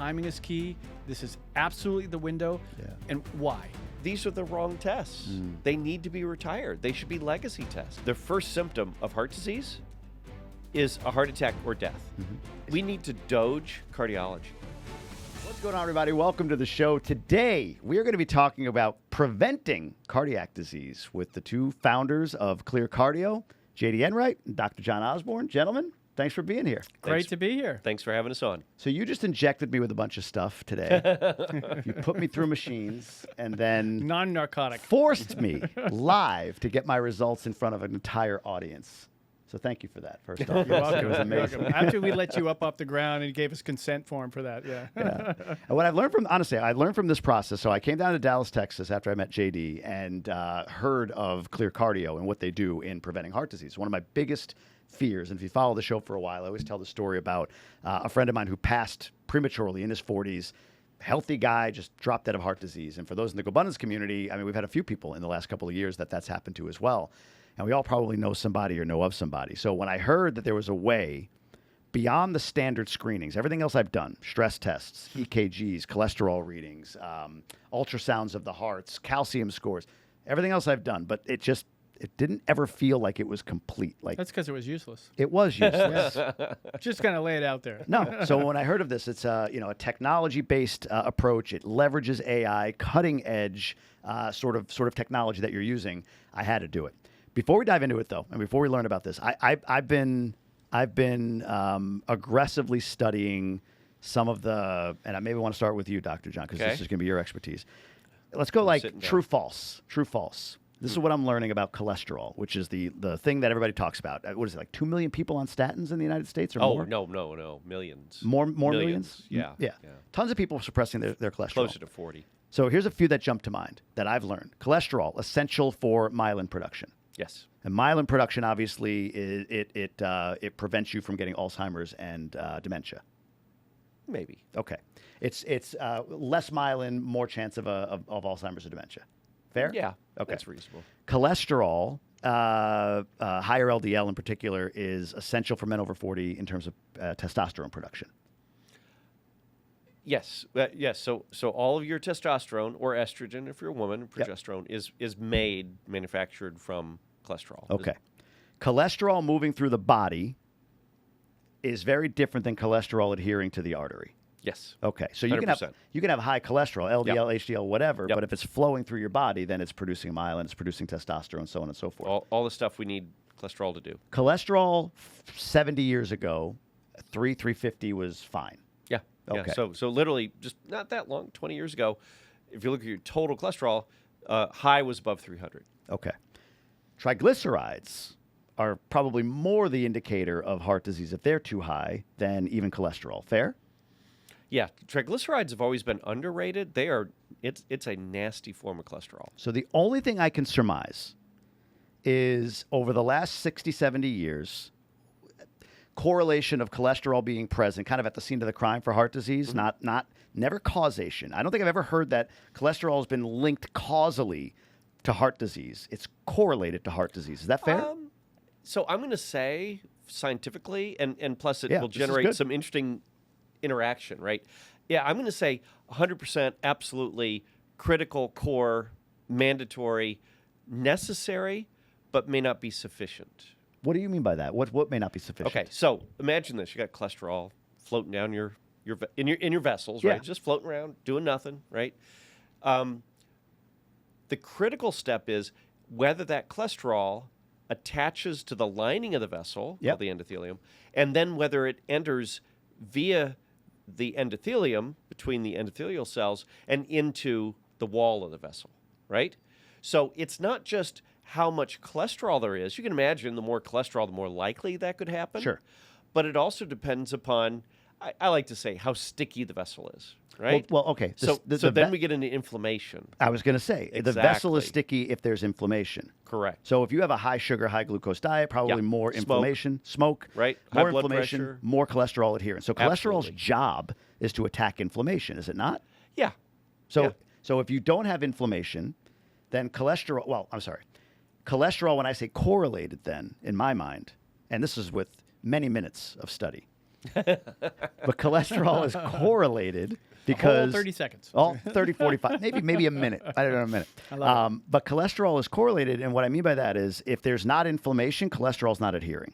timing is key. This is absolutely the window. Yeah. And why? These are the wrong tests. They need to be retired. They should be legacy tests. The first symptom of heart disease is a heart attack or death. We need to doge cardiology. What's going on, everybody? Welcome to the show. Today, we are going to be talking about preventing cardiac disease with the two founders of ClearCardio, JD Enright and Dr. John Osborne. Gentlemen, thanks for being here. Great to be here. Thanks for having us on. So you just injected me with a bunch of stuff today. You put me through machines and then Non-narcotic. forced me live to get my results in front of an entire audience. So thank you for that, first off. You're welcome. It was amazing. You're welcome. After we let you up off the ground and you gave us consent form for that, yeah. And what I've learned from, honestly, I learned from this process. So I came down to Dallas, Texas after I met JD and heard of ClearCardio and what they do in preventing heart disease. One of my biggest fears, and if you follow the show for a while, I always tell the story about a friend of mine who passed prematurely in his 40s, healthy guy, just dropped dead of heart disease. And for those in the GoBundance community, I mean, we've had a few people in the last couple of years that's happened to as well. And we all probably know somebody or know of somebody. So when I heard that there was a way beyond the standard screenings, everything else I've done, stress tests, EKGs, cholesterol readings, ultrasounds of the hearts, calcium scores, everything else I've done, but it didn't ever feel like it was complete. Like That's because it was useless. it was useless. Just kind of lay it out there. No. So when I heard of this, it's a technology-based approach. It leverages AI, cutting edge sort of technology that you're using. I had to do it. Before we dive into it, though, and before we learn about this, I've been aggressively studying some of the, and I maybe want to start with you, Dr. John, because this is going to be your expertise. Let's go like true, false. True, false. This is what I'm learning about cholesterol, which is the thing that everybody talks about. What is it, like 2 million people on statins in the United States or more? No, millions. More millions? Yeah. Tons of people suppressing their cholesterol. Closer to 40. So here's a few that jump to mind that I've learned. Cholesterol, essential for myelin production. Yes. And myelin production, obviously, it prevents you from getting Alzheimer's and dementia. Maybe. Okay, it's less myelin, more chance of Alzheimer's or dementia. Fair? Yeah. Okay. That's reasonable. Cholesterol, higher LDL in particular, is essential for men over 40 in terms of testosterone production. Yes. Yes. So all of your testosterone or estrogen, if you're a woman, progesterone is manufactured from cholesterol. Okay. Cholesterol moving through the body is very different than cholesterol adhering to the artery. Yes. Okay. So you can have high cholesterol, LDL, HDL, whatever, but if it's flowing through your body, then it's producing myelin, it's producing testosterone, so on and so forth. All the stuff we need cholesterol to do. Cholesterol 70 years ago, 350 was fine. Yeah. Okay. Yeah. So literally just not that long, 20 years ago, if you look at your total cholesterol, high was above 300. Okay. Triglycerides are probably more the indicator of heart disease if they're too high than even cholesterol. Fair? Yeah. Triglycerides have always been underrated. It's a nasty form of cholesterol. So the only thing I can surmise is over the last 60, 70 years, correlation of cholesterol being present kind of at the scene of the crime for heart disease, never causation. I don't think I've ever heard that cholesterol has been linked causally to heart disease. It's correlated to heart disease. Is that fair? So I'm going to say scientifically, and plus it will this is generate good. some interesting interaction, right? Yeah, I'm going to say 100% absolutely critical, core, mandatory, necessary, but may not be sufficient. What do you mean by that? What may not be sufficient? Okay, so imagine this: you got cholesterol floating down in your vessels, right? Just floating around, doing nothing, right? The critical step is whether that cholesterol attaches to the lining of the vessel, called the endothelium, and then whether it enters via the endothelium, between the endothelial cells, and into the wall of the vessel, right? So it's not just how much cholesterol there is. You can imagine the more cholesterol, the more likely that could happen. Sure. But it also depends upon, I like to say, how sticky the vessel is, right? Well, okay. So then we get into inflammation. I was going to say, the vessel is sticky if there's inflammation. Correct. So if you have a high sugar, high glucose diet, probably more inflammation, smoke, right? More high blood inflammation, pressure. more cholesterol adherence. So cholesterol's Absolutely. job is to attack inflammation, is it not? Yeah. So if you don't have inflammation, then cholesterol, cholesterol, when I say correlated then, in my mind, and this is with many minutes of study, But cholesterol is correlated A whole because 30 seconds. all 30, 45, maybe a minute. I don't know, a minute. I love But cholesterol is correlated, and what I mean by that is if there's not inflammation, cholesterol's not adhering.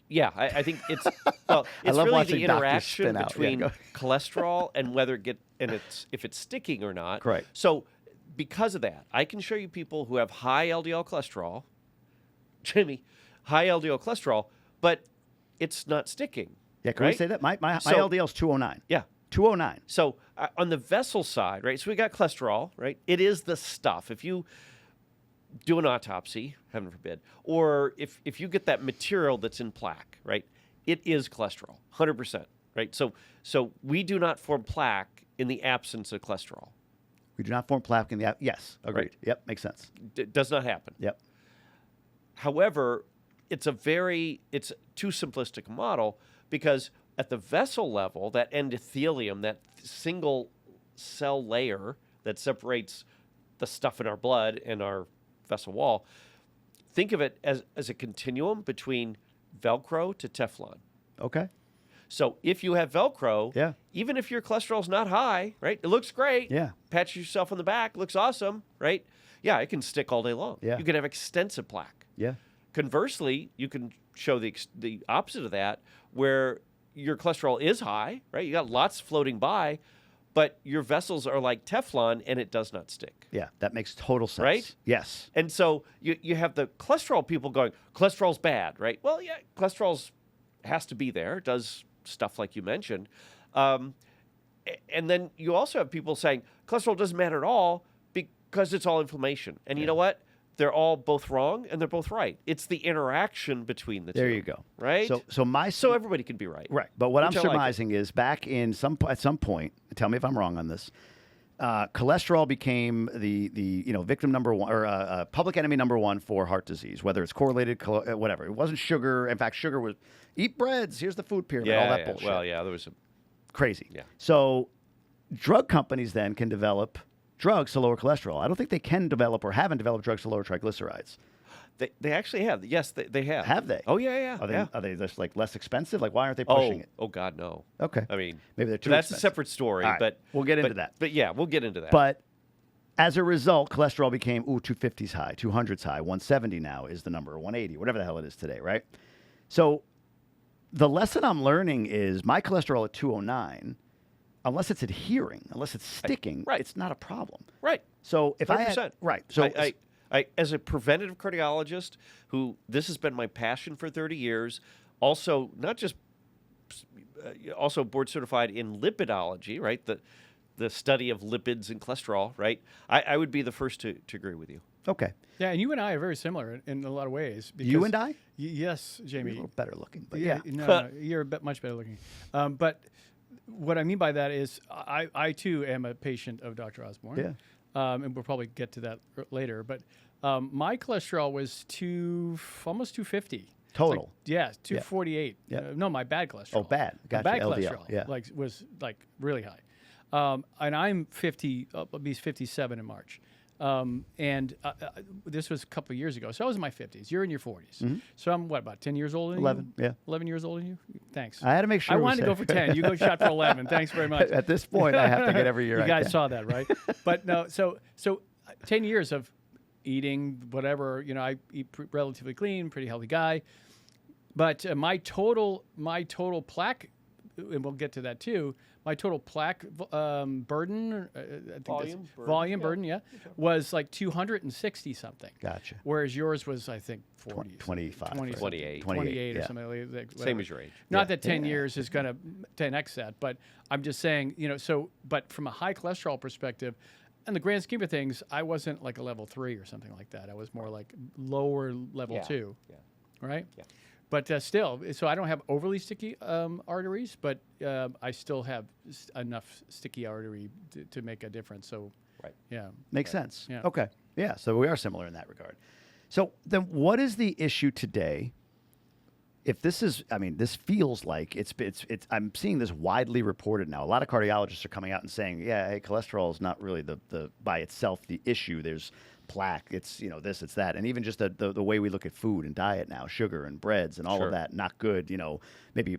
Yeah, I think it's well, it's love really watching the doctors interaction spin out. Yeah, between go. cholesterol and whether if it's sticking or not. Correct. So because of that, I can show you people who have high LDL cholesterol, Jamie, high LDL cholesterol, but it's not sticking. Yeah, can we right? say that? My So- LDL is 209. Yeah. 209. So on the vessel side, right? So we got cholesterol, right? It is the stuff. If you do an autopsy, heaven forbid, or if you get that material that's in plaque, right? It is cholesterol, 100%, right? So we do not form plaque in the absence of cholesterol. We do not form plaque in the yes, agreed. Right. Yep, makes sense. It does not happen. Yep. However, it's too simplistic a model because at the vessel level, that endothelium, that single cell layer that separates the stuff in our blood and our vessel wall, think of it as a continuum between Velcro to Teflon. Okay. So if you have Velcro, Yeah. even if your cholesterol's not high, right? It looks great. Yeah. Pat yourself on the back, looks awesome, right? Yeah, it can stick all day long. Yeah. You can have extensive plaque. Yeah. Conversely, you can show the opposite of that, where your cholesterol is high, right? You got lots floating by, but your vessels are like Teflon and it does not stick. Yeah, that makes total sense. Right? Yes. And so you have the cholesterol people going, cholesterol's bad, right? Well, yeah, cholesterol has to be there. It does stuff like you mentioned. And then you also have people saying cholesterol doesn't matter at all because it's all inflammation. And you know what? They're all both wrong and they're both right. It's the interaction between the two. There you go. Right? So Everybody can be right. right. But what I'm Which I like it. surmising is back in at some point, tell me if I'm wrong on this. Cholesterol became the victim number one or public enemy number one for heart disease, whether it's correlated, whatever. It wasn't sugar. In fact, sugar was eat breads. Here's the food pyramid. all that bullshit. Well, yeah, there was Crazy. Yeah. So drug companies then can develop drugs to lower cholesterol. I don't think they can develop or haven't developed drugs to lower triglycerides. They actually have. Yes, they have. Have they? Oh, yeah. Are they just like less expensive? Like why aren't they pushing it? Oh, God, no. Okay. I mean, Maybe they're too that's expensive. a separate story. All right, But we'll get into that. But yeah, we'll get into that. But as a result, cholesterol became 250's high, 200's high, 170 now is the number, 180, whatever the hell it is today, right? So the lesson I'm learning is my cholesterol at 209, unless it's adhering, unless it's sticking, right. it's not a problem. right. So if 100%. I had, right, so I, as a preventative cardiologist, who this has been my passion for 30 years, also not just also board certified in lipidology, right? The study of lipids and cholesterol, right? I would be the first to agree with you. okay, Yeah, and you and I are very similar in a lot of ways. you because- and I, Yes, you're a Jamie. little better looking, but Yeah, yeah. no, you're a bit much better looking. But what I mean by that is I too am a patient of Dr. Osborne. Yeah. And we'll probably get to that later. But my cholesterol was almost 250. Total. Yeah, 248. Yeah. No, my bad cholesterol. Oh, bad. My Gotcha, bad LDL, cholesterol. yeah. Was really high. And I'm 50. I'll be 57 in March. And this was a couple of years ago. So I was in my 50s. You're in your 40s. So I'm, about 10 years older than 11, you? yeah. 11 years older than you? Thanks. I had to make sure I we wanted to said- go for 10. You go shot for 11. Thanks very much. At this point, I have to get every year You I guys can. saw that, right? But no, so 10 years of eating whatever, I eat relatively clean, pretty healthy guy. But my total plaque, and we'll get to that too, my total plaque burden, I think Volume burden, volume yeah. burden, was like 260 something. Gotcha. Whereas yours was, I think, 40. 25. 20 right? 28. 28 or yeah. something like that. Same whatever. as your age. Not Yeah. that 10 Yeah. years is going to 10x that, but I'm just saying, but from a high cholesterol perspective, in the grand scheme of things, I wasn't like a level 3 or something like that. I was more like lower level 2, Yeah. right? Yeah. But still, so I don't have overly sticky arteries, but I still have enough sticky artery to make a difference. So, Right. yeah. Makes sense. Yeah. Okay. Yeah. So we are similar in that regard. So then what is the issue today? If this is, this feels like it's, I'm seeing this widely reported now. A lot of cardiologists are coming out and saying, yeah, hey, cholesterol is not really the by itself the issue. There's plaque, it's this, it's that, and even just the way we look at food and diet now, sugar and breads and all Sure. of that, not good. Maybe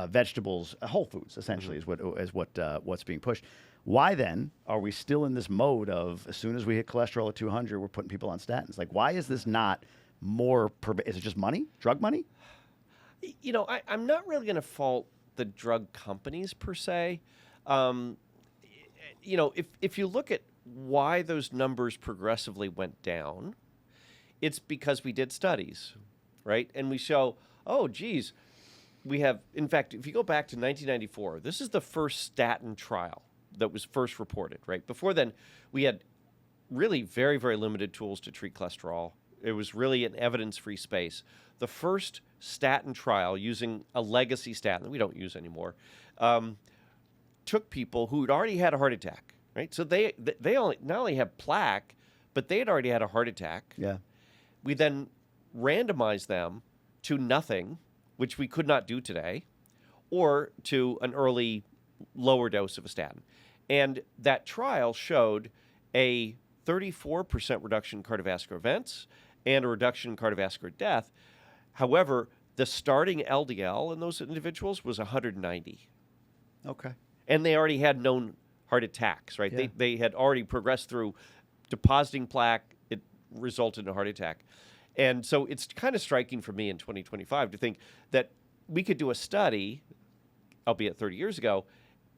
vegetables, whole foods essentially is what's being pushed. Why then are we still in this mode of as soon as we hit cholesterol at 200, we're putting people on statins? Like, why is this not more? Is it just money, drug money? I'm not really going to fault the drug companies per se. If you look at why those numbers progressively went down, it's because we did studies, right? And we show, oh, geez, we have, in fact, if you go back to 1994, this is the first statin trial that was first reported, right? Before then, we had really very, very limited tools to treat cholesterol. It was really an evidence-free space. The first statin trial using a legacy statin that we don't use anymore took people who had already had a heart attack, right? So they not only have plaque, but they had already had a heart attack. Yeah. We then randomized them to nothing, which we could not do today, or to an early lower dose of a statin. And that trial showed a 34% reduction in cardiovascular events and a reduction in cardiovascular death. However, the starting LDL in those individuals was 190. Okay. And they already had known heart attacks, right? Yeah. They had already progressed through depositing plaque. It resulted in a heart attack. And so it's kind of striking for me in 2025 to think that we could do a study, albeit 30 years ago,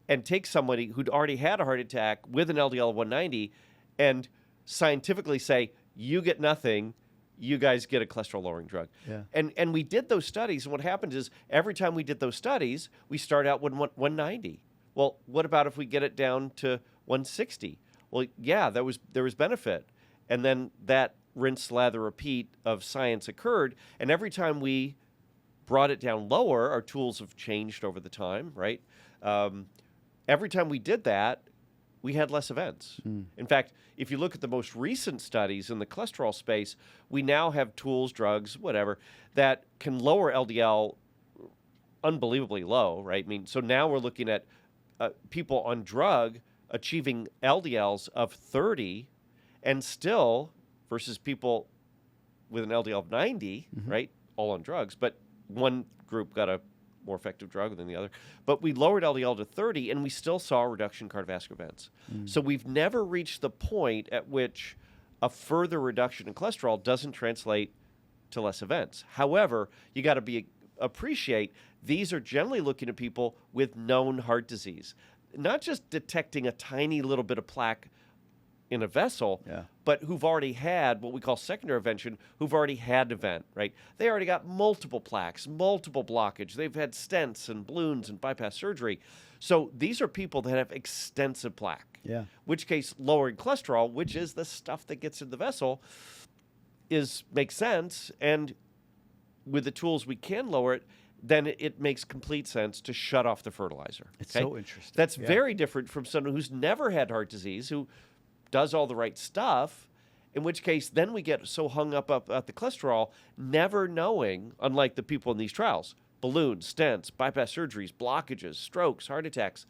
and take somebody who'd already had a heart attack with an LDL of 190 and scientifically say, you get nothing, you guys get a cholesterol-lowering drug. Yeah. And we did those studies, and what happened is every time we did those studies, we start out with 190. Well, what about if we get it down to 160? Well, yeah, there was benefit. And then that rinse, lather, repeat of science occurred, and every time we brought it down lower, our tools have changed over the time, right? Every time we did that, we had less events. In fact, if you look at the most recent studies in the cholesterol space, we now have tools, drugs, whatever, that can lower LDL unbelievably low, right? I mean, so now we're looking at people on drug achieving LDLs of 30 and still versus people with an LDL of 90, right? All on drugs, but one group got a more effective drug than the other. But we lowered LDL to 30, and we still saw a reduction in cardiovascular events. So we've never reached the point at which a further reduction in cholesterol doesn't translate to less events. However, you got to appreciate these are generally looking at people with known heart disease, not just detecting a tiny little bit of plaque in a vessel, but who've already had what we call secondary prevention, who've already had an event, right? They already got multiple plaques, multiple blockage. They've had stents and balloons and bypass surgery. So these are people that have extensive plaque. Yeah. Which case, lowering cholesterol, which is the stuff that gets in the vessel, makes sense. And with the tools we can lower it, then it makes complete sense to shut off the fertilizer. It's so interesting. That's very different from someone who's never had heart disease, who does all the right stuff, in which case then we get so hung up at the cholesterol, never knowing, unlike the people in these trials, balloons, stents, bypass surgeries, blockages, strokes, heart attacks.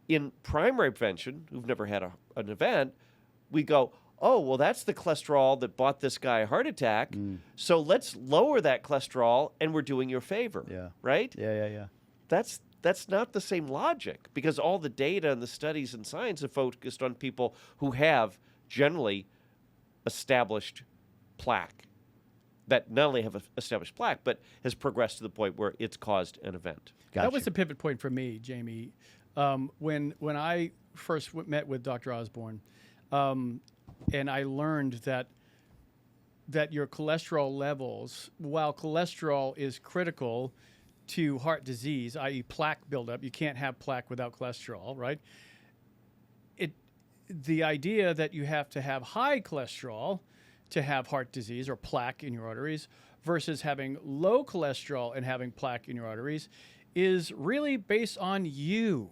In primary prevention, who've never had an event, we go, oh, well, that's the cholesterol that bought this guy a heart attack, so let's lower that cholesterol and we're doing you a favor, right? Yeah. That's not the same logic, because all the data and the studies and science have focused on people who have generally established plaque, that not only have established plaque, but has progressed to the point where it's caused an event. Gotcha. That was the pivot point for me, Jamie. When I first met with Dr. Osborne, and I learned that your cholesterol levels, while cholesterol is critical to heart disease, i.e. plaque buildup. You can't have plaque without cholesterol, right? The idea that you have to have high cholesterol to have heart disease or plaque in your arteries versus having low cholesterol and having plaque in your arteries is really based on you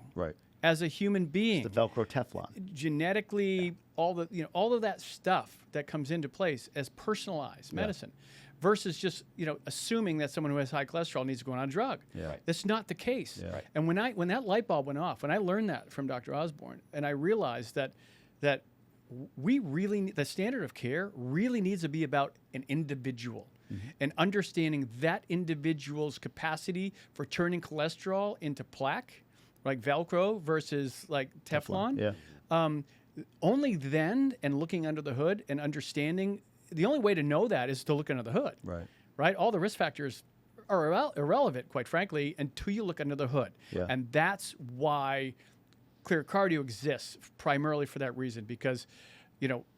as a human being. It's the Velcro Teflon. Genetically, all of that stuff that comes into place as personalized medicine. Versus just assuming that someone who has high cholesterol needs to go on a drug. That's not the case. And when that light bulb went off, when I learned that from Dr. Osborne, and I realized that the standard of care really needs to be about an individual and understanding that individual's capacity for turning cholesterol into plaque, like Velcro versus like Teflon. Yeah. Only then, and looking under the hood and understanding, the only way to know that is to look under the hood. Right? All the risk factors are irrelevant, quite frankly, until you look under the hood. Yeah. And that's why ClearCardio exists, primarily for that reason, because,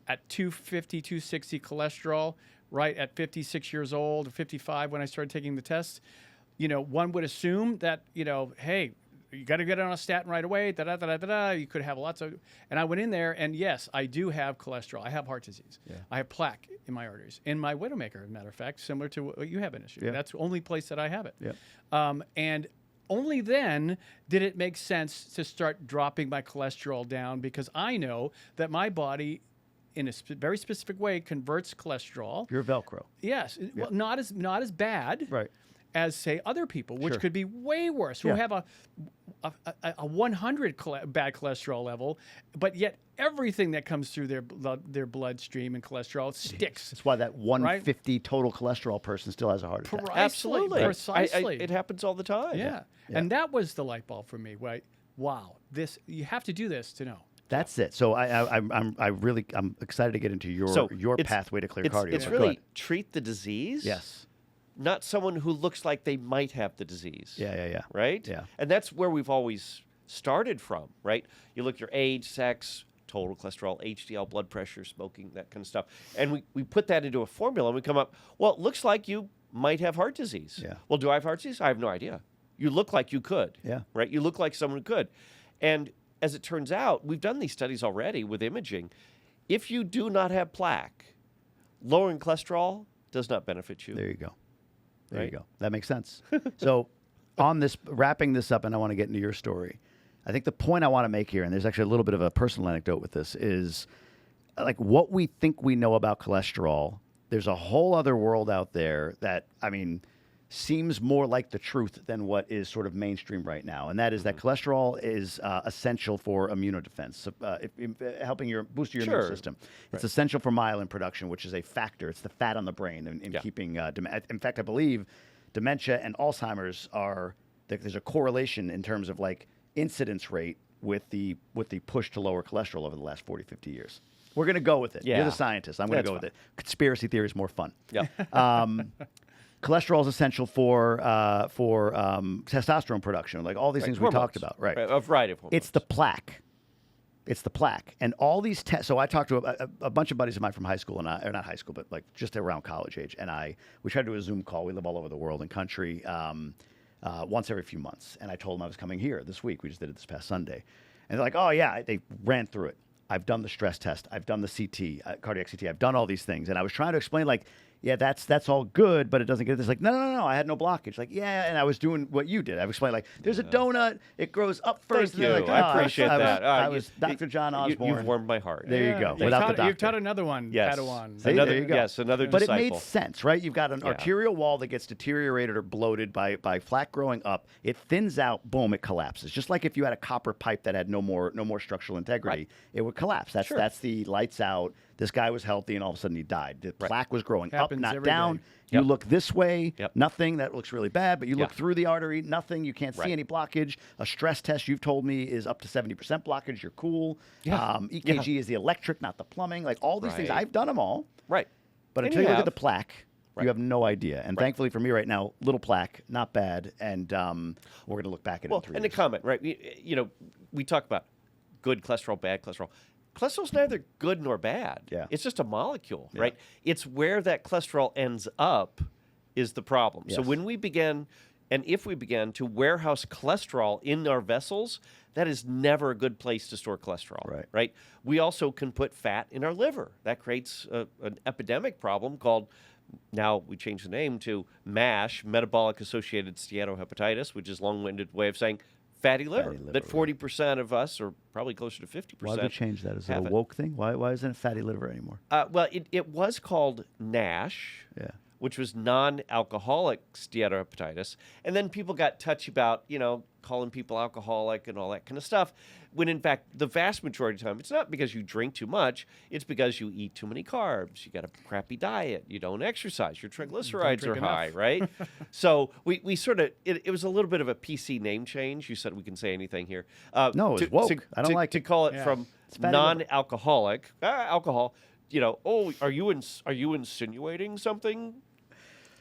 at 250, 260 cholesterol, right, at 56 years old, or 55 when I started taking the tests, one would assume that, hey, you got to get on a statin right away, you could have lots of, and I went in there, and yes, I do have cholesterol. I have heart disease. Yeah. I have plaque in my arteries. In my Widowmaker, as a matter of fact, similar to what you have an issue. Yeah. That's the only place that I have it. Yeah. And only then did it make sense to start dropping my cholesterol down, because I know that my body, in a very specific way, converts cholesterol. You're Velcro. Yes. Well, not as bad. Right. As, say, other people, which Sure. could be way worse, who Yeah. have a 100 bad cholesterol level, but yet everything that comes through their bloodstream and cholesterol sticks. That's why that 150 total cholesterol person still has a heart attack. Absolutely. Precisely. It happens all the time. Yeah. Yeah. And that was the light bulb for me. Right? Wow. You have to do this to know. That's it. So I'm excited to get into your it's- pathway to ClearCardio. It's Go really ahead. treat the disease. Yes. Not someone who looks like they might have the disease. Yeah. Right? Yeah. And that's where we've always started from, right? You look at your age, sex, total cholesterol, HDL, blood pressure, smoking, that kind of stuff. And we put that into a formula and we come up, well, it looks like you might have heart disease. Yeah. Well, do I have heart disease? I have no idea. You look like you could. Yeah. Right? You look like someone who could. And as it turns out, we've done these studies already with imaging. If you do not have plaque, lowering cholesterol does not benefit you. There you go. There Right? you go. That makes sense. So on this, wrapping this up, and I want to get into your story, I think the point I want to make here, and there's actually a little bit of a personal anecdote with this, is like what we think we know about cholesterol, there's a whole other world out there that, seems more like the truth than what is sort of mainstream right now. And that is that cholesterol is essential for immunodefense, helping boost your immune system. It's essential for myelin production, which is a factor. It's the fat on the brain in keeping, in fact, I believe dementia and Alzheimer's there's a correlation in terms of like incidence rate with the push to lower cholesterol over the last 40, 50 years. We're going to go with it. Yeah. You're the scientist. I'm going to go with it. Conspiracy theory is more fun. Yeah. Cholesterol is essential for testosterone production, like all these things Hormones. we talked about. Right. A variety of hormones. It's the plaque. And all these tests. So I talked to a bunch of buddies of mine from high school, or not high school, but like just around college age. And we tried to do a Zoom call. We live all over the world and country, once every few months. And I told them I was coming here this week. We just did it this past Sunday. And they're like, oh, yeah. They ran through it. I've done the stress test. I've done the CT, cardiac CT. I've done all these things. And I was trying to explain, like, yeah, that's all good, but it doesn't get this. Like, no, I had no blockage. Like, yeah, and I was doing what you did. I explained, like, there's a donut, it grows up first. Thank you. Like, I appreciate that. I was Dr. John Osborne. You've warmed my heart. There you go. You've Without the doctor. You've taught another one, Yes. Padawan. See, there you go. Yes, another But disciple. it made sense, right? You've got an arterial wall that gets deteriorated or bloated by plaque growing up. It thins out, boom, it collapses. Just like if you had a copper pipe that had no more structural integrity, it would collapse. That's the lights out. This guy was healthy, and all of a sudden he died. The plaque was growing Happens up, not every down. day. You look this way, Yep. nothing. That looks really bad. But you look through the artery, nothing. You can't see Right. any blockage. A stress test, you've told me, is up to 70% blockage. You're cool. Yeah. EKG is the electric, not the plumbing. Like all these things, Right. I've done them all. Right. But And until you look at have. the plaque, Right. you have no idea. And thankfully for me right now, little plaque, not bad. And we're going to look back at it in 3 and years. a comment, right? We talk about good cholesterol, bad cholesterol. Cholesterol's neither good nor bad. Yeah. It's just a molecule, right? It's where that cholesterol ends up is the problem. So Yes. when we began, and if we began to warehouse cholesterol in our vessels, that is never a good place to store cholesterol. Right. We also can put fat in our liver. That creates an epidemic problem called, now we change the name to MASH, metabolic associated steatohepatitis, which is a long-winded way of saying fatty liver. That 40% of us, or probably closer to 50%. Why did we change that? Is it a have it. woke thing? Why isn't it fatty liver anymore? Well, it was called NASH. Yeah. which was non-alcoholic steatohepatitis. And then people got touchy about, calling people alcoholic and all that kind of stuff, when in fact, the vast majority of the time, it's not because you drink too much, it's because you eat too many carbs, you got a crappy diet, you don't exercise, your triglycerides are high, right? So we sort of, it was a little bit of a PC name change. You said we can say anything here. No, it's woke. I don't like to call it from non-alcoholic, alcohol, are you insinuating something,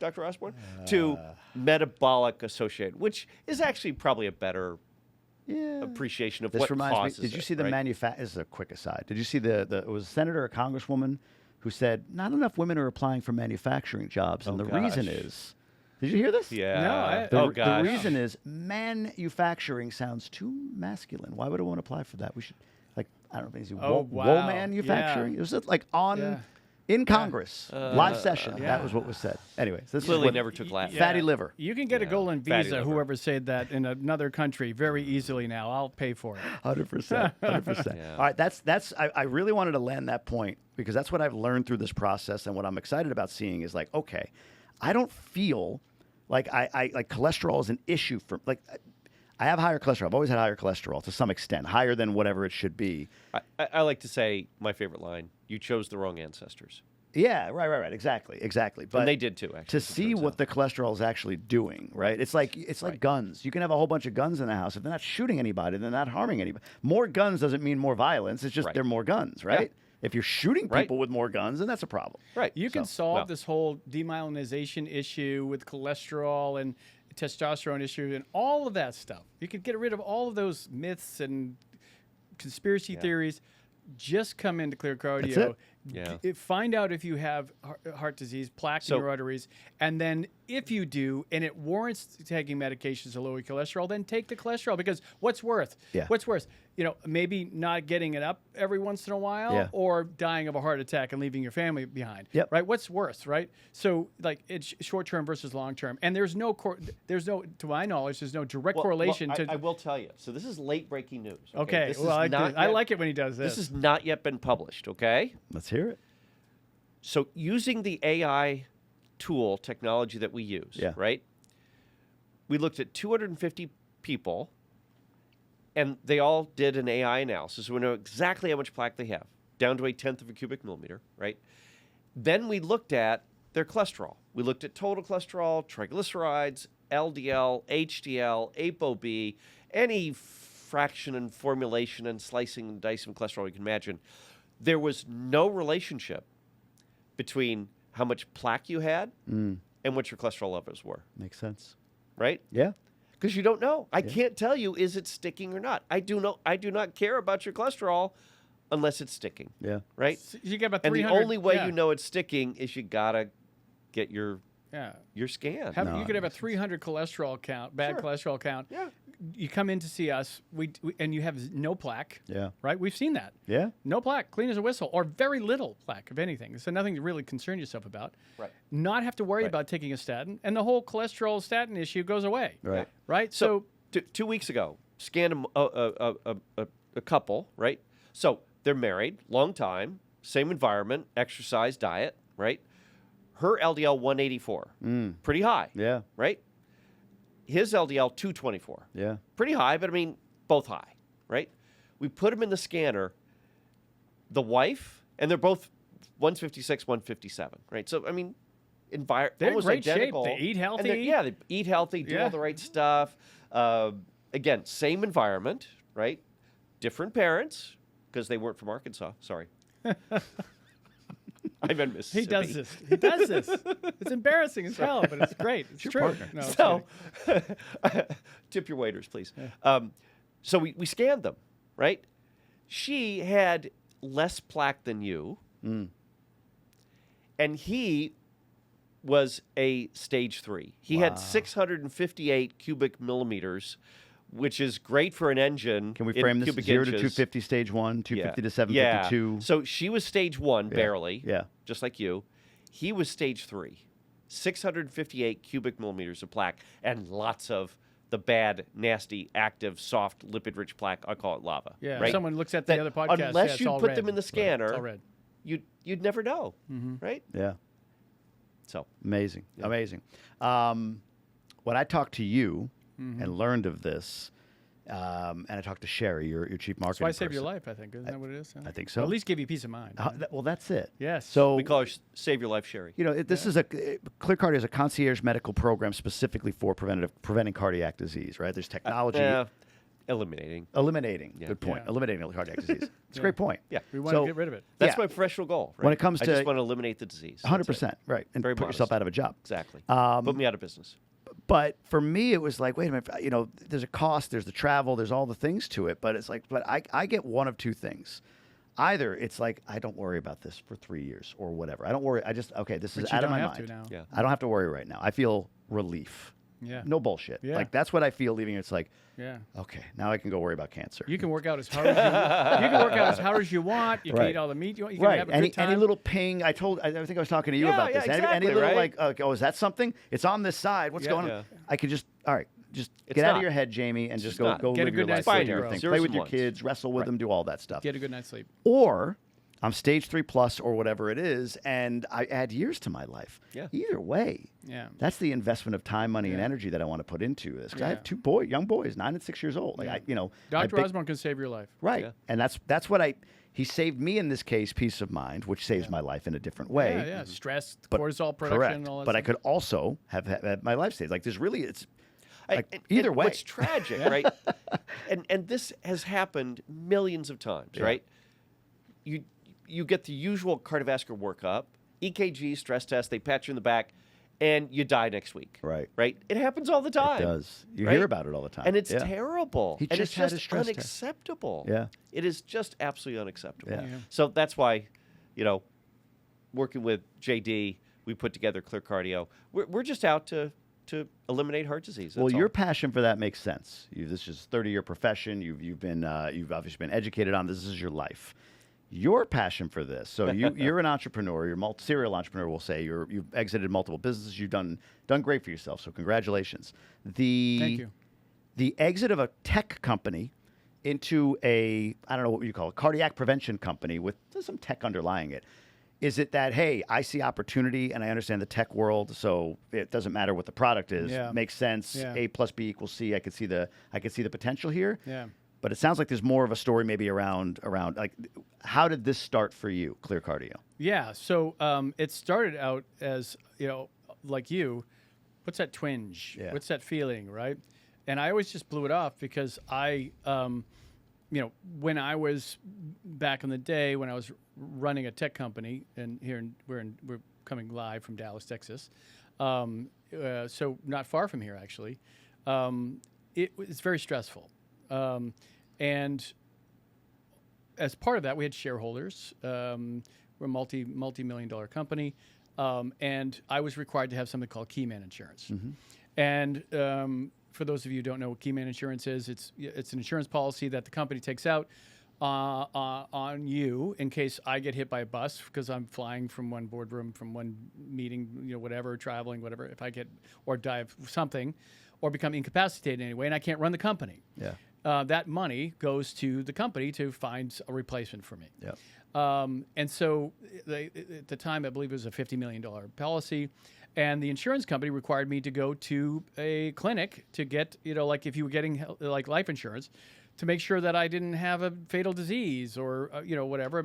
Dr. Osborne? To metabolic associated, which is actually probably a better appreciation of what causes me. Did you see it, the right? This is a quick aside. Did you see it was a senator or a congresswoman who said not enough women are applying for manufacturing jobs, and the reason is. Did you hear this? Yeah. No. The reason is manufacturing sounds too masculine. Why would I want to apply for that? We should I don't know if it's woe manufacturing. It was like in Congress, live session. That was what was said. Anyways, this Clearly is never took Latin. fatty liver. You can get a golden visa, whoever said that, in another country very easily now. I'll pay for it. 100%. 100%. Yeah. All right, that's. I really wanted to land that point because that's what I've learned through this process, and what I'm excited about seeing is okay, I don't feel like I cholesterol is an issue for I have higher cholesterol. I've always had higher cholesterol to some extent, higher than whatever it should be. I like to say my favorite line: "You chose the wrong ancestors." Yeah, right. Exactly. But and they did too. Actually, to see what the cholesterol is actually doing, right? It's like guns. You can have a whole bunch of guns in the house. If they're not shooting anybody, they're not harming anybody. More guns doesn't mean more violence. It's just they're more guns, right? Yeah. If you're shooting people with more guns, then that's a problem. Right. You can solve this whole demyelinization issue with cholesterol and testosterone issue and all of that stuff. You could get rid of all of those myths and conspiracy theories. Just come into ClearCardio. That's it. Yeah. Find out if you have heart disease, plaque in your arteries, and then if you do, and it warrants taking medications to lower your cholesterol, then take the cholesterol. Because what's worse? Maybe not getting it up every once in a while, or dying of a heart attack and leaving your family behind. Yep. Right? What's worse? Right? So it's short term versus long term, and there's no, to my knowledge, there's no direct correlation to. I will tell you. So this is late breaking news. Okay. I like it when he does this. This has not yet been published. Okay. Let's hear it. So using the AI tool technology that we use, right? We looked at 250 people, and they all did an AI analysis. So we know exactly how much plaque they have, down to 1/10 of a cubic millimeter, right? Then we looked at their cholesterol. We looked at total cholesterol, triglycerides, LDL, HDL, ApoB, any fraction and formulation and slicing and dicing of cholesterol you can imagine. There was no relationship between how much plaque you had and what your cholesterol levels were. Makes sense. Right? Yeah. Because you don't know. I can't tell you, is it sticking or not? I do not care about your cholesterol unless it's sticking. Yeah. Right? So you get about 300. And the only way you know it's sticking is you got to get your scan. You could have a 300 cholesterol count, bad cholesterol count. Yeah. You come in to see us, and you have no plaque. Yeah. Right? We've seen that. Yeah. No plaque, clean as a whistle, or very little plaque, if anything. So nothing to really concern yourself about. Right. Not have to worry about taking a statin, and the whole cholesterol statin issue goes away. Right. Right? So 2 weeks ago, scanned a couple, right? So they're married, long time, same environment, exercise, diet, right? Her LDL 184, pretty high. Yeah. Right? His LDL 224. Yeah. Pretty high, but I mean, both high, right? We put them in the scanner. The wife, and they're both 156, 157, right? So, I mean, they're almost in great identical. shape. They eat healthy. They eat healthy, do all the right stuff. Again, same environment, right? Different parents, because they weren't from Arkansas. Sorry. I meant Mississippi. He does this. It's embarrassing as hell, but it's great. It's true. No, so, tip your waiters, please. Yeah. So we scanned them, right? She had less plaque than you, and he was a stage 3. He had 658 cubic millimeters, which is great for an engine. Can we frame this 0 to 250 stage 1, 250 to 752? Yeah. So she was stage 1, barely. Yeah. Just like you. He was stage 3. 658 cubic millimeters of plaque and lots of the bad, nasty, active, soft, lipid-rich plaque. I call it lava. Yeah. Right? If someone looks at the other podcast, unless it's you all put red. them in the scanner, It's all red. you'd never know, right? Yeah. So amazing. When I talked to you and learned of this, and I talked to Sherry, your chief marketing That's why I saved person. your life, I think. Isn't that what it is? I think so. Or at least give you peace of mind. Well, that's it. Yes. So we call it Save Your Life, Sherry. This is ClearCardio is a concierge medical program specifically for preventing cardiac disease. Right? There's technology. Eliminating. Yeah. Good point. Yeah. Eliminating cardiac disease. It's a great point. Yeah. We want to get rid of it. That's my professional goal. Right? When it comes I to just want to eliminate the disease. 100%. Right. And Very put yourself modest. out of a job. Exactly. Put me out of business. But for me, it was like, wait a minute, there's a cost, there's the travel, there's all the things to it. But it's like, I get one of two things. Either it's like, I don't worry about this for 3 years or whatever. I don't worry. This is out of my mind. Now. Yeah. I don't have to worry right now. I feel relief. Yeah. No bullshit. Yeah. Like, that's what I feel leaving. It's like, Yeah. okay, now I can go worry about cancer. You can work out as hard as you can work out as hard as you want. You can eat all the meat you want. You can have a good time. Any little ping. I think I was talking to you about this. Any Exactly, little right? is that something? It's on this side. What's going on? Yeah. I could just just It's get out of not. your head, Jamie, and just go not. go Get a live your good life. night's Do sleep, your bro. thing. Zeros Play with and your ones. kids, wrestle with them, do all that stuff. Get a good night's sleep. Or I'm stage 3+ or whatever it is, and I add years to my life. Yeah. Either way, Yeah. that's the investment of time, money, and energy that I want to put into this. 'Cause I have 2 young boys, 9 and 6 years old. Like my Dr. big- Osborne can save your life. Right. Yeah. And that's what he saved me in this case, peace of mind, which saves my life in a different way. Yeah, yeah. Stress, But- cortisol production, Correct. and all that But I stuff. could also have had my life saved. Like there's really And either way. What's tragic, right? And this has happened millions of times, right? You get the usual cardiovascular workup, EKG, stress test, they pat you in the back, and you die next week. Right. Right? It happens all the time. It does. You right? hear about it all the time. And it's Yeah. terrible. He and just it's had just his stress test. unacceptable. Yeah. It is just absolutely unacceptable. Yeah. Yeah. So that's why, working with JD, we put together ClearCardio. We're just out to eliminate heart disease. Well, That's your all. passion for that makes sense. This is a 30-year profession. You've obviously been educated on this. This is your life. Your passion for this. So you're an entrepreneur. You're a serial entrepreneur. We'll say you've exited multiple businesses. You've done great for yourself. So congratulations. Thank you. The exit of a tech company into I don't know what you call it, cardiac prevention company with some tech underlying it. Is it that, hey, I see opportunity and I understand the tech world, so it doesn't matter what the product is. Yeah. Makes sense. Yeah. A plus B equals C. I could see the potential here. Yeah. But it sounds like there's more of a story maybe around like how did this start for you, ClearCardio? Yeah. So it started out as, like you, what's that twinge? Yeah. What's that feeling, right? And I always just blew it off because I, when I was back in the day when I was running a tech company, and we're coming live from Dallas, Texas, so not far from here actually. It was very stressful, and as part of that, we had shareholders. We're a multi-million-dollar company, and I was required to have something called key man insurance. And for those of you who don't know what key man insurance is, it's an insurance policy that the company takes out on you in case I get hit by a bus because I'm flying from one boardroom, from one meeting, whatever, traveling, whatever. If I get or die of something, or become incapacitated anyway, and I can't run the company. Yeah. That money goes to the company to find a replacement for me. Yeah. And so at the time, I believe it was a $50 million policy. And the insurance company required me to go to a clinic to get, like if you were getting like life insurance, to make sure that I didn't have a fatal disease or, whatever.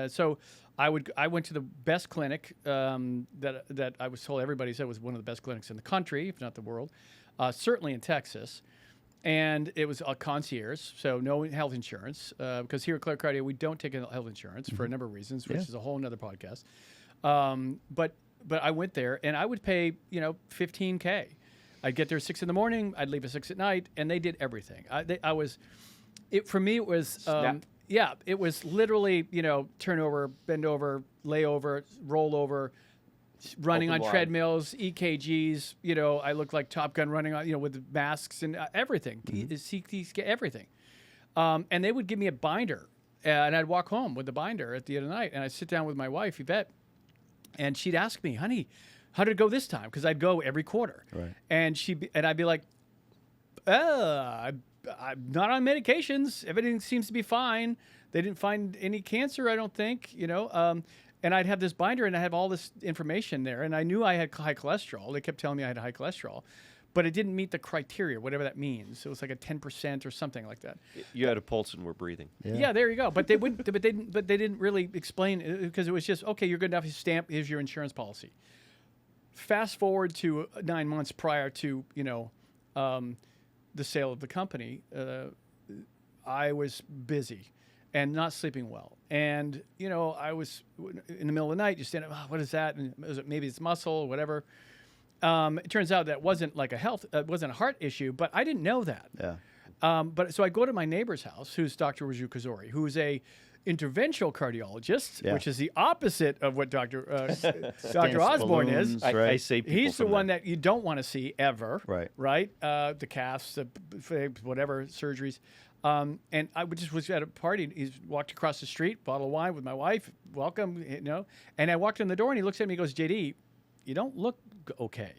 So I went to the best clinic that I was told everybody said was one of the best clinics in the country, if not the world, certainly in Texas. And it was a concierge, so no health insurance, because here at ClearCardio, we don't take health insurance for a number of reasons, which is a whole nother podcast. But I went there, and I would pay, $15K. I'd get there at 6 in the morning, I'd leave at 6 at night, and they did everything. For me, it was, it was literally, turn over, bend over, lay over, roll over, running Open on wide. treadmills, EKGs. I look like Top Gun running on, with the masks and everything, CT, everything. And they would give me a binder, and I'd walk home with the binder at the end of the night, and I'd sit down with my wife, Yvette, and she'd ask me, honey, how did it go this time? Because I'd go every quarter. Right. And I'd be like, I'm not on medications. Everything seems to be fine. They didn't find any cancer, I don't think, And I'd have this binder, and I have all this information there, and I knew I had high cholesterol. They kept telling me I had high cholesterol, but it didn't meet the criteria, whatever that means. It was like a 10% or something like that. You had a pulse and were breathing. Yeah, there you go. But they would, but they didn't really explain it, because it was just, okay, you're good enough. Stamp, here's your insurance policy. Fast forward to 9 months prior to the sale of the company, I was busy and not sleeping well. And, I was in the middle of the night, just saying, oh, what is that? And maybe it's muscle or whatever. It turns out that wasn't like wasn't a heart issue, but I didn't know that. Yeah. But so I go to my neighbor's house, who's Dr. Raju Kazori, who's a interventional cardiologist, which is the opposite of what Dr. Osborne is. I say he's the one that you don't want to see ever. Right. The calves, whatever surgeries. And I just was at a party. He walked across the street, bottle of wine with my wife. Welcome, And I walked in the door, and he looks at me. He goes, "JD, you don't look okay."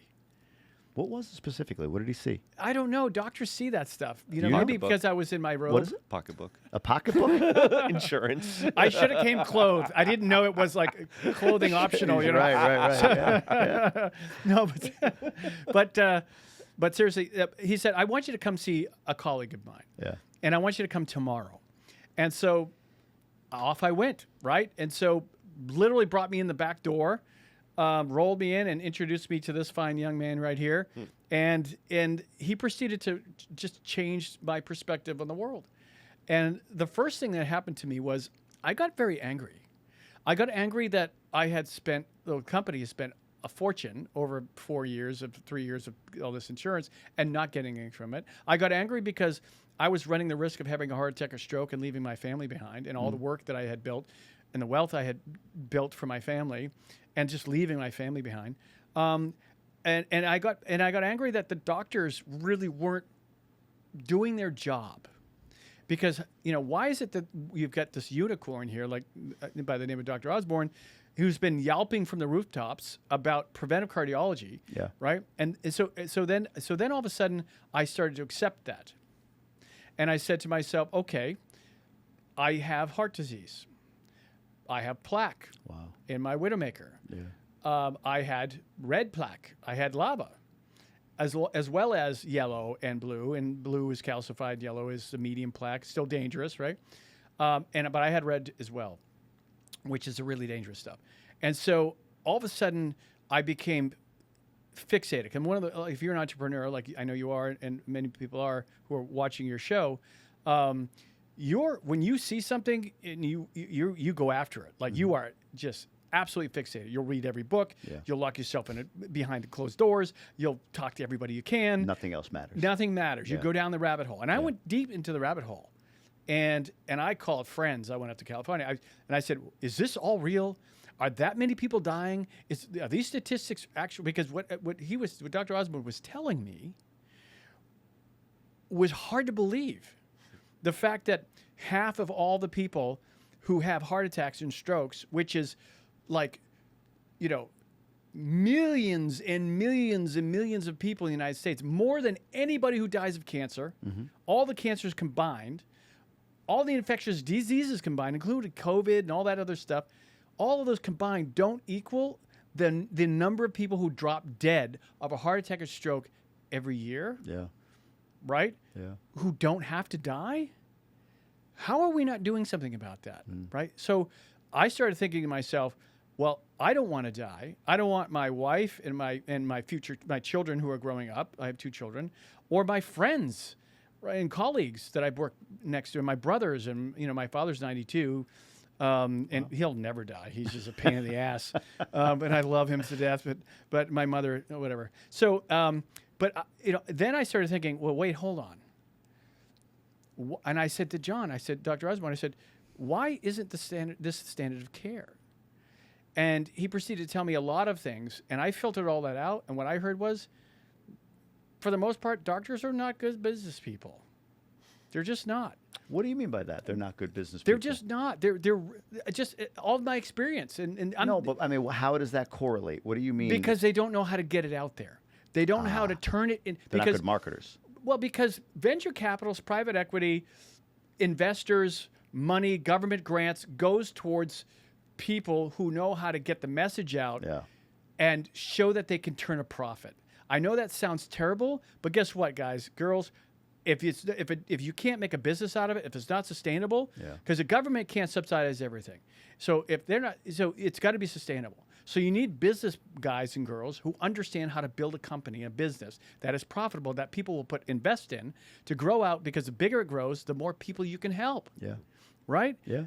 What was it specifically? What did he see? I don't know. Doctors see that stuff. You Maybe because I was in my robe. What is it? Pocketbook. A pocketbook? Insurance. I should have came clothed. I didn't know it was like clothing optional. Right. Yeah. No, but seriously, he said, "I want you to come see a colleague of mine. Yeah. And I want you to come tomorrow." And so off I went, right? And so literally brought me in the back door, rolled me in and introduced me to this fine young man right here. And he proceeded to just change my perspective on the world. And the first thing that happened to me was I got very angry. I got angry that the company has spent a fortune over 3 years of all this insurance and not getting anything from it. I got angry because I was running the risk of having a heart attack or stroke and leaving my family behind, and all the work that I had built and the wealth I had built for my family, and just leaving my family behind. And I got angry that the doctors really weren't doing their job. Because, why is it that you've got this unicorn here, like by the name of Dr. Osborne, who's been yelping from the rooftops about preventive cardiology, right? And so then all of a sudden I started to accept that. And I said to myself, okay, I have heart disease. I have plaque in my widowmaker. Yeah. I had red plaque. I had lava, as well as yellow and blue. And blue is calcified. Yellow is the medium plaque. Still dangerous, right? But I had red as well, which is the really dangerous stuff. And so all of a sudden, I became fixated. And if you're an entrepreneur, like I know you are, and many people are who are watching your show, when you see something and you go after it, like you are just absolutely fixated. You'll read every book. Yeah. You'll lock yourself behind closed doors. You'll talk to everybody you can. Nothing else matters. Nothing matters. You go down the rabbit hole. And I went deep into the rabbit hole. And I called friends. I went up to California. And I said, is this all real? Are that many people dying? Are these statistics actually? Because what Dr. Osborne was telling me was hard to believe. The fact that half of all the people who have heart attacks and strokes, which is like, millions and millions and millions of people in the United States, more than anybody who dies of cancer, all the cancers combined, all the infectious diseases combined, including COVID and all that other stuff, all of those combined don't equal the number of people who drop dead of a heart attack or stroke every year. Yeah. Right? Yeah. Who don't have to die? How are we not doing something about that? Right? So I started thinking to myself, well, I don't want to die. I don't want my wife and my children who are growing up. I have 2 children, or my friends, right, and colleagues that I've worked next to, and my brothers, and my father's 92. And he'll never die. He's just a pain in the ass. And I love him to death, but my mother, whatever. So, then I started thinking, well, wait, hold on. And I said to John, Dr. Osborne, I said, why isn't this standard of care? And he proceeded to tell me a lot of things, and I filtered all that out. And what I heard was, for the most part, doctors are not good business people. They're just not. What do you mean by that? They're not good business people? They're just not. They're just all of my experience. And no, but I mean, how does that correlate? What do you mean? Because they don't know how to get it out there. They don't know how to turn it in. They're not good marketers. Well, because venture capitalists, private equity, investors, money, government grants goes towards people who know how to get the message out Yeah. and show that they can turn a profit. I know that sounds terrible, but guess what, guys, girls? If you can't make a business out of it, if it's not sustainable, because the government can't subsidize everything, so it's got to be sustainable. So you need business guys and girls who understand how to build a company, a business that is profitable, that people will invest in to grow out. Because the bigger it grows, the more people you can help. Yeah. Right? Yeah.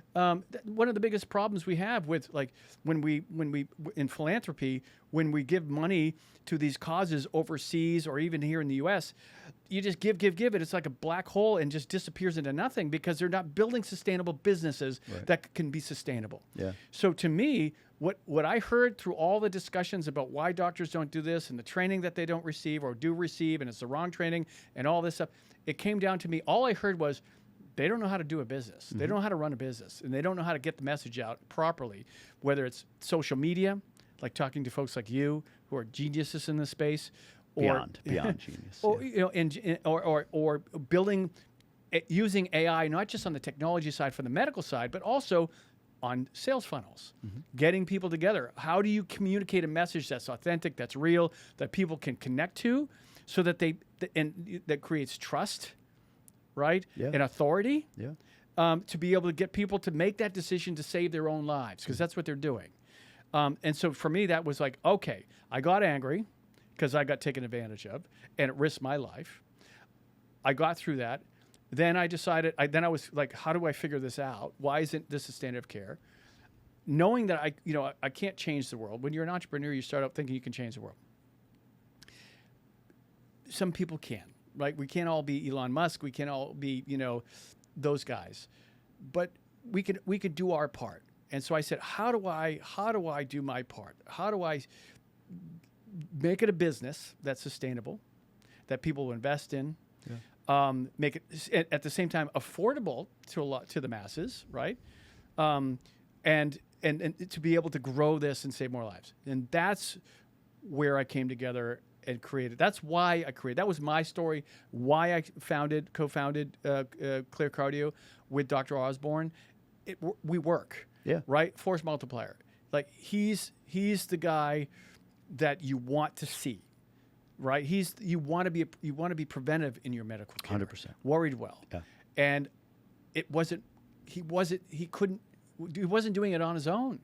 One of the biggest problems we have with, like, when we in philanthropy, when we give money to these causes overseas or even here in the U.S., you just give it. It's like a black hole and just disappears into nothing because they're not building sustainable businesses that can be sustainable. Yeah. So to me, what I heard through all the discussions about why doctors don't do this and the training that they don't receive or do receive, and it's the wrong training and all this stuff, it came down to me. All I heard was, they don't know how to do a business. They don't know how to run a business, and they don't know how to get the message out properly, whether it's social media, like talking to folks like you who are geniuses in this space, or beyond genius, or or building, using AI not just on the technology side for the medical side, but also on sales funnels, getting people together. How do you communicate a message that's authentic, that's real, that people can connect to, so that that creates trust, right? Yeah. And authority. Yeah. To be able to get people to make that decision to save their own lives, because that's what they're doing. And so for me, that was like, okay, I got angry because I got taken advantage of and it risked my life. I got through that. Then I decided, I was like, how do I figure this out? Why isn't this a standard of care? Knowing that I can't change the world. When you're an entrepreneur, you start out thinking you can change the world. Some people can, right? We can't all be Elon Musk. We can't all be, those guys, but we could do our part. And so I said, how do I do my part? How do I make it a business that's sustainable, that people will invest in, make it at the same time affordable to the masses, right? And to be able to grow this and save more lives. And that's where I came together and created. That's why I created. That was my story. Why I co-founded ClearCardio with Dr. Osborne. We work. Yeah. Right. Force multiplier. Like he's the guy that you want to see. Right. You want to be preventive in your medical care. 100%. Worried well. Yeah. And he wasn't doing it on his own.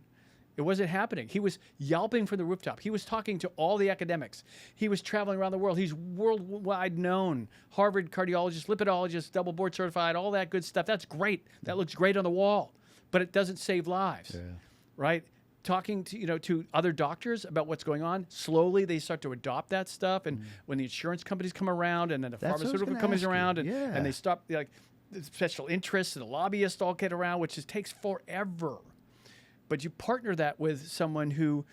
It wasn't happening. He was yelping from the rooftop. He was talking to all the academics. He was traveling around the world. He's worldwide known. Harvard cardiologist, lipidologist, double board certified, all that good stuff. That's great. That looks great on the wall, but it doesn't save lives, right? Talking to other doctors about what's going on. Slowly, they start to adopt that stuff. And when the insurance companies come around, and then the pharmaceutical companies around, and they stop, like the special interests and the lobbyists all get around, which just takes forever. But you partner that with someone who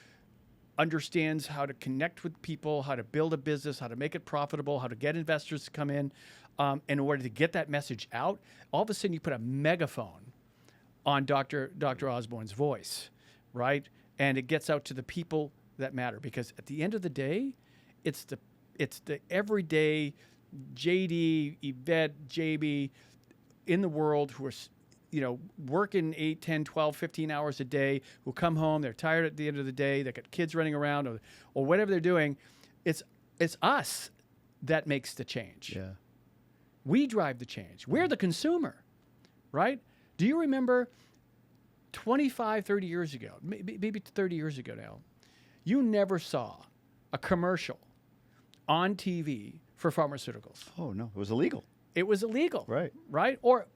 understands how to connect with people, how to build a business, how to make it profitable, how to get investors to come in order to get that message out. All of a sudden, you put a megaphone on Dr. Osborne's voice, right? And it gets out to the people that matter. Because at the end of the day, it's the everyday JD, Yvette, JB in the world who are working 8, 10, 12, 15 hours a day, who come home, they're tired at the end of the day, they got kids running around or whatever they're doing. It's us that makes the change. Yeah. We drive the change. We're the consumer, right? Do you remember 25, 30 years ago, maybe 30 years ago now, you never saw a commercial on TV for pharmaceuticals? Oh, no. It was illegal. It was illegal. Right. Right? Or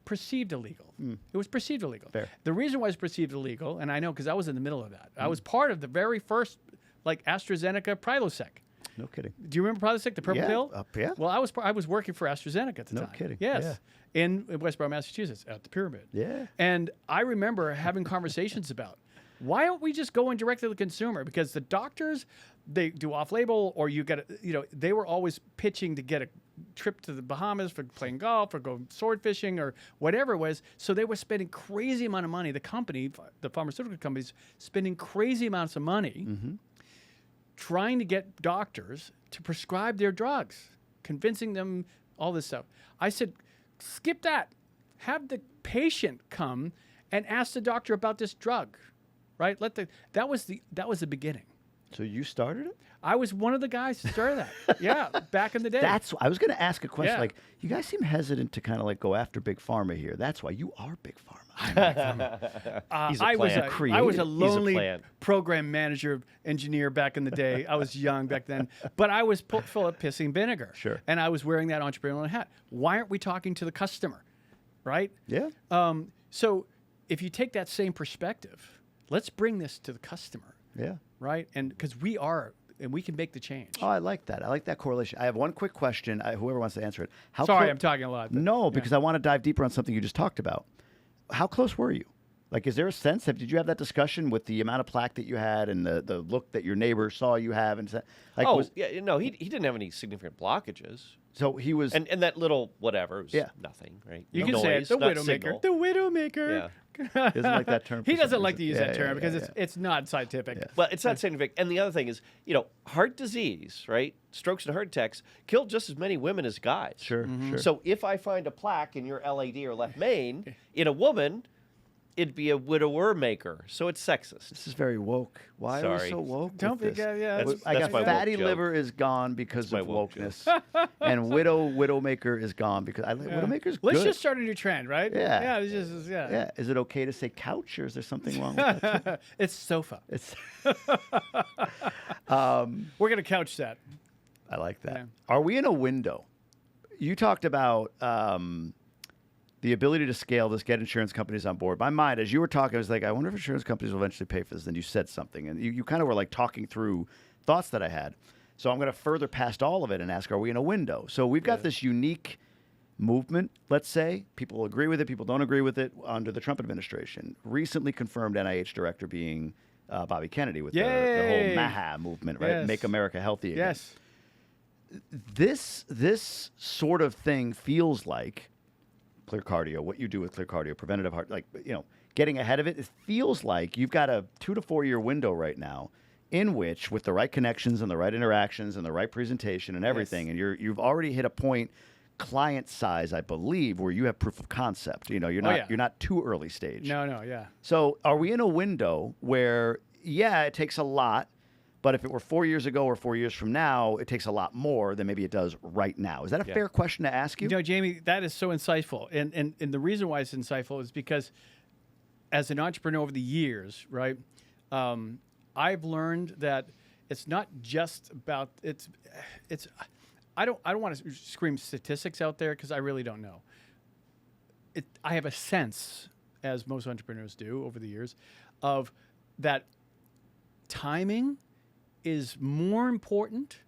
perceived illegal. It was perceived illegal. Fair. The reason why it's perceived illegal, and I know because I was in the middle of that. I was part of the very first, AstraZeneca Prilosec. No kidding. Do you remember Prilosec, the purple pill? Yeah. Well, I was working for AstraZeneca at the time. No kidding. Yes. Yeah. In Westboro, Massachusetts, at the Pyramid. Yeah. And I remember having conversations about, why don't we just go in directly to the consumer? Because the doctors, they do off-label, or they were always pitching to get a trip to the Bahamas for playing golf or go sword fishing or whatever it was. So they were spending crazy amount of money. The pharmaceutical companies, spending crazy amounts of money trying to get doctors to prescribe their drugs, convincing them all this stuff. I said, skip that. Have the patient come and ask the doctor about this drug. right? That was the beginning. So you started it? I was one of the guys who started that. Yeah, back in the day. I was going to ask a question. Yeah. Like, you guys seem hesitant to kind of like go after big pharma here. That's why you are big pharma. He's a I was plant. I was a He's a lonely plant. program manager engineer back in the day. I was young back then, but I was full of pissing vinegar. Sure. And I was wearing that entrepreneurial hat. Why aren't we talking to the customer, right? Yeah. So if you take that same perspective, let's bring this to the customer, Yeah. right? And because we can make the change. Oh, I like that. I like that correlation. I have one quick question. Whoever wants to answer it. Sorry, I'm talking a lot. But, No, because I want to dive deeper on something you just talked about. How close were you? Like, is there a sense did you have that discussion with the amount of plaque that you had and the look that your neighbor saw you have? And like, he didn't have any significant blockages. So he was, And that little whatever was nothing, right? You No can say it, noise, the not Widowmaker. signal. The Widowmaker. Yeah. doesn't like that term. He for some doesn't like reason. to use that term Yeah, because yeah. it's not scientific. Well, it's not scientific. And the other thing is, heart disease, right? Strokes and heart attacks kill just as many women as guys. Sure, sure. So if I find a plaque in your LAD or left main in a woman, it'd be a widower maker. So it's sexist. This is very woke. Why are we Sorry. so woke? Don't with be this? yeah. That's- I got my woke fatty joke. liver is gone because my of woke wokeness, and Widowmaker is gone because Widowmaker's Let's good. just start a new trend, right? Yeah. Yeah. It's just Yeah, is it okay to say couch, or is there something wrong with that? too? it's sofa. It's. We're gonna couch that. I like that. Yeah. Are we in a window? You talked about the ability to scale this, get insurance companies on board. My mind, as you were talking, I was like, I wonder if insurance companies will eventually pay for this. Then you said something, and you kind of were like talking through thoughts that I had. So I'm going to further past all of it and ask, are we in a window? So we've got this unique movement, let's say. People agree with it, people don't agree with it, under the Trump administration. Recently confirmed NIH director being Bobby Kennedy with the Yay! whole MAHA movement, right? Yes. Make America Healthy Again. Yes. This sort of thing feels like ClearCardio, what you do with ClearCardio, preventative heart, like, getting ahead of it. It feels like you've got a 2 to 4 year window right now in which, with the right connections and the right interactions and the right presentation and everything, and you've already hit a point, client size, I believe, where you have proof of concept. You're not too early stage. No, yeah. So are we in a window where, it takes a lot, but if it were 4 years ago or 4 years from now, it takes a lot more than maybe it does right now? Is that a fair question to ask you? Jamie, that is so insightful. And the reason why it's insightful is because as an entrepreneur over the years, right, I've learned that it's not just about it's I don't want to scream statistics out there because I really don't know. I have a sense, as most entrepreneurs do over the years, of that timing is more important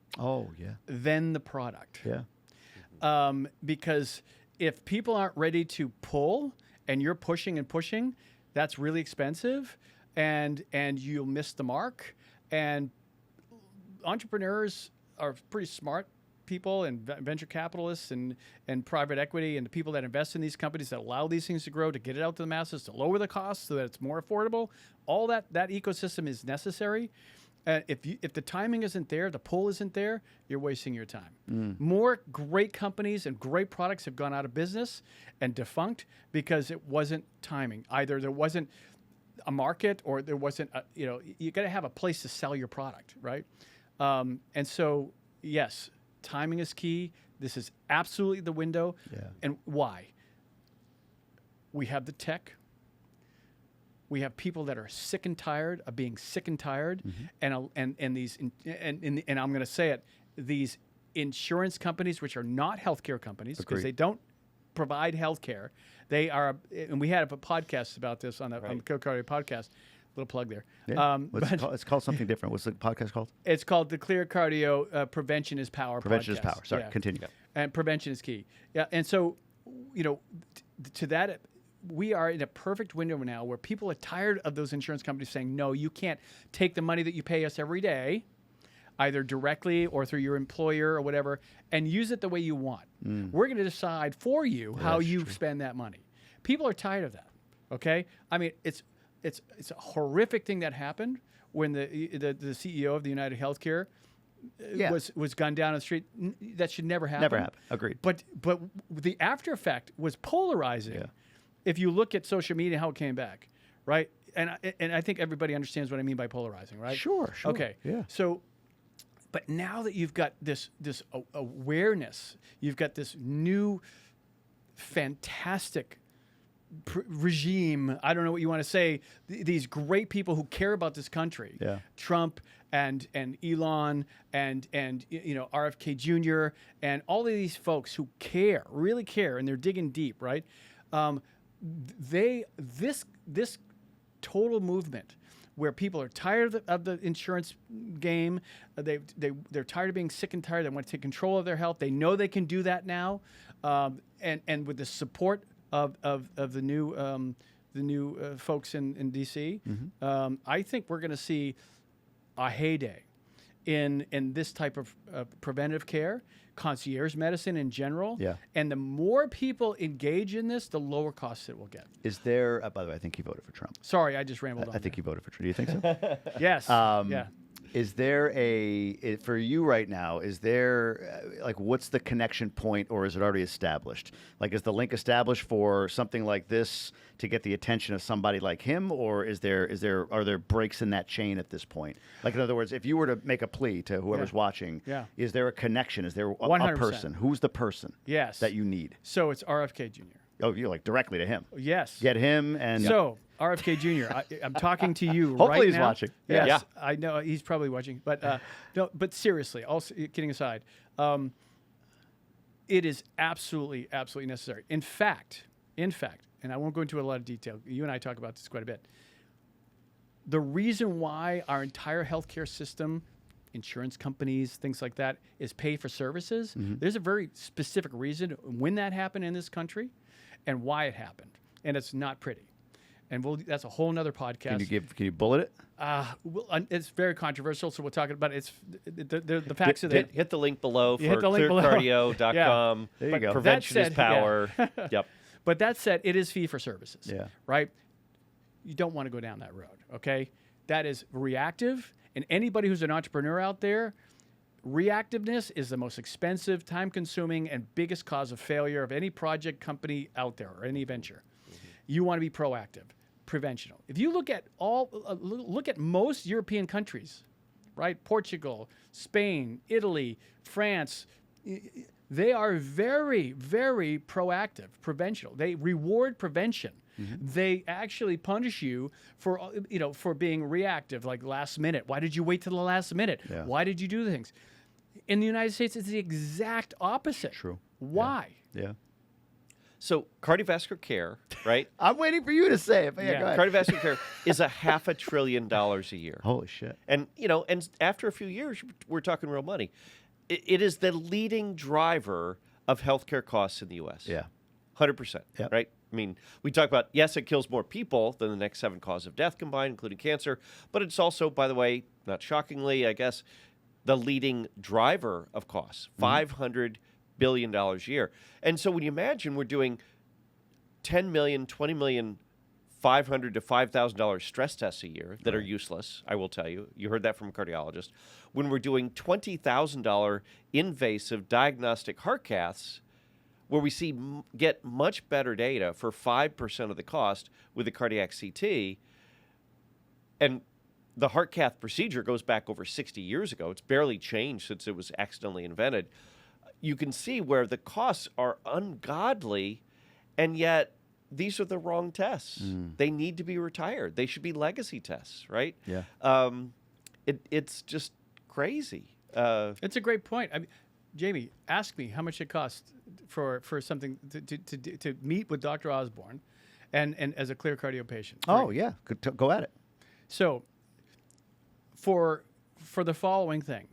than the product. Yeah. Because if people aren't ready to pull and you're pushing and pushing, that's really expensive and you'll miss the mark. And entrepreneurs are pretty smart people, and venture capitalists and private equity and the people that invest in these companies that allow these things to grow, to get it out to the masses, to lower the costs so that it's more affordable. All that ecosystem is necessary. If the timing isn't there, the pull isn't there, you're wasting your time. More great companies and great products have gone out of business and defunct because it wasn't timing. Either there wasn't a market or there wasn't, you got to have a place to sell your product, right? And so, yes, timing is key. This is absolutely the window. Yeah. And why? We have the tech. We have people that are sick and tired of being sick and tired, and I'm going to say it, these insurance companies, which are not healthcare companies, because they don't provide healthcare. They are, and we had a podcast about this on the ClearCardio podcast. Little plug there. Yeah. It's called something different. What's the podcast called? It's called the ClearCardio Prevention is Power. Prevention podcast. is Power. Sorry, continue. And prevention is key. Yeah, and so, to that. We are in a perfect window now where people are tired of those insurance companies saying, no, you can't take the money that you pay us every day, either directly or through your employer or whatever, and use it the way you want. We're going to decide for you how you spend that money. People are tired of that, okay? I mean, it's a horrific thing that happened when the CEO of the United Healthcare was gunned down on the street. That should never happen. Never happen. Agreed. But the after effect was polarizing. Yeah. If you look at social media, how it came back, right? and I think everybody understands what I mean by polarizing, right? Sure. Okay. Yeah. So, but now that you've got this awareness, you've got this new fantastic regime. I don't know what you want to say. These great people who care about this country. Yeah. Trump and Elon and RFK Jr. and all of these folks who care, really care, and they're digging deep, right? This total movement where people are tired of the insurance game, they're tired of being sick and tired. They want to take control of their health. They know they can do that now, and with the support of the new folks in DC, I think we're going to see a heyday in this type of preventive care, concierge medicine in general. Yeah. And the more people engage in this, the lower costs it will get. Is there? By the way, I think you voted for Trump. Sorry, I just rambled on. I think you voted for Trump. Do you think so? Yes. Yeah. Is there for you right now, is there, what's the connection point, or is it already established? Like, is the link established for something like this to get the attention of somebody like him, or are there breaks in that chain at this point? Like, in other words, if you were to make a plea to whoever's watching, is there a connection? Is there a 100%. person? Who's the person that you need? So it's RFK Jr. Oh, you're like directly to him. Yes. Get him and... So, RFK Jr., I'm talking to you right now. Hopefully he's watching. Yes, Yeah. I know he's probably watching. But no, but seriously, also kidding aside, it is absolutely necessary. In fact, and I won't go into a lot of detail. You and I talk about this quite a bit. The reason why our entire healthcare system, insurance companies, things like that, is pay for services, there's a very specific reason when that happened in this country and why it happened. And it's not pretty. And that's a whole nother podcast. Can you bullet it? It's very controversial, so we'll talk about it. It's the facts of it. Hit the link below for Hit the link below. ClearCardio.com. There you go. Prevention is power. Yep. But that said, it is fee for services. Yeah. Right? You don't want to go down that road, okay? That is reactive. And anybody who's an entrepreneur out there, reactiveness is the most expensive, time-consuming, and biggest cause of failure of any project, company out there, or any venture. You want to be proactive, preventional. If you look at look at most European countries, right? Portugal, Spain, Italy, France, they are very, very proactive, preventional. They reward prevention. They actually punish you for being reactive, like last minute. Why did you wait till the last minute? Yeah. Why did you do things? In the United States, it's the exact opposite. True. Why? Yeah. So cardiovascular care, right? I'm waiting for you to say it. But yeah, go ahead. Cardiovascular care is $500 billion a year. Holy shit. And, and after a few years, we're talking real money. It is the leading driver of healthcare costs in the U.S. Yeah. 100%, Yep. right? I mean, we talk about, yes, it kills more people than the next 7 causes of death combined, including cancer, but it's also, by the way, not shockingly, I guess, the leading driver of costs, $500 billion a year. And so when you imagine we're doing 10 million, 20 million, $500 to $5,000 stress tests a year that are useless, I will tell you. You heard that from a cardiologist. When we're doing $20,000 invasive diagnostic heart caths, where we get much better data for 5% of the cost with a cardiac CT, and the heart cath procedure goes back over 60 years ago. It's barely changed since it was accidentally invented. You can see where the costs are ungodly, and yet these are the wrong tests. They need to be retired. They should be legacy tests, right? Yeah. It's just crazy. It's a great point. I mean, Jamie, ask me how much it costs for something to meet with Dr. Osborne and as a ClearCardio patient. Oh, yeah. Go at it. So for the following thing,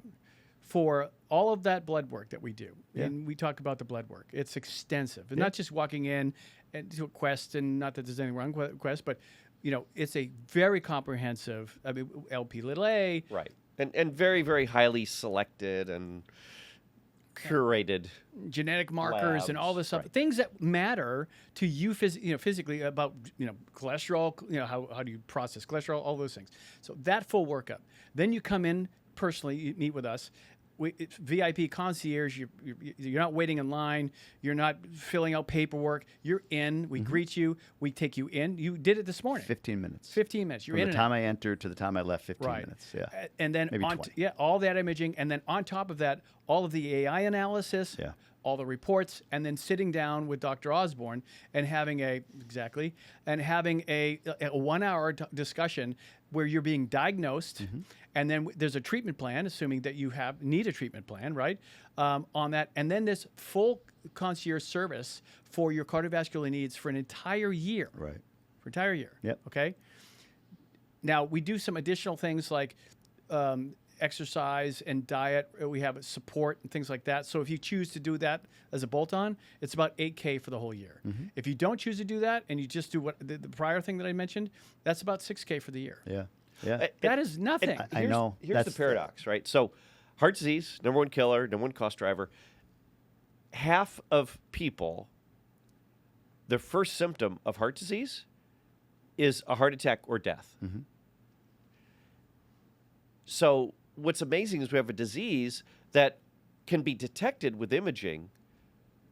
for all of that blood work that we do, and we talk about the blood work, it's extensive. And not just walking in and to a Quest, and not that there's anything wrong with Quest, but it's a very comprehensive, LP little a. Right. And very, very highly selected and curated genetic markers labs, and all this stuff, right. things that matter to you, physically about cholesterol, how do you process cholesterol, all those things. So that full workup. Then you come in personally, you meet with us. it's VIP concierge. You're not waiting in line. You're not filling out paperwork. You're in. We greet you. We take you in. You did it this morning. 15 minutes. 15 minutes. You're From in. the time I entered to the time I left, 15 Right. minutes. Yeah. And then Maybe 20. all that imaging, and then on top of that, all of the AI analysis. Yeah. All the reports, and then sitting down with Dr. Osborne and having a 1 hour discussion where you're being diagnosed, and then there's a treatment plan, assuming that you need a treatment plan, right? On that, and then this full concierge service for your cardiovascular needs for an entire year. Right. For an entire year. Yep. Okay. Now we do some additional things like exercise and diet. We have support and things like that. So if you choose to do that as a bolt-on, it's about $8K for the whole year. If you don't choose to do that and you just do what the prior thing that I mentioned, that's about $6K for the year. Yeah. Yeah. That is nothing. I know. Here's the paradox, right? So, heart disease, number one killer, number one cost driver. Half of people, their first symptom of heart disease is a heart attack or death. So, what's amazing is we have a disease that can be detected with imaging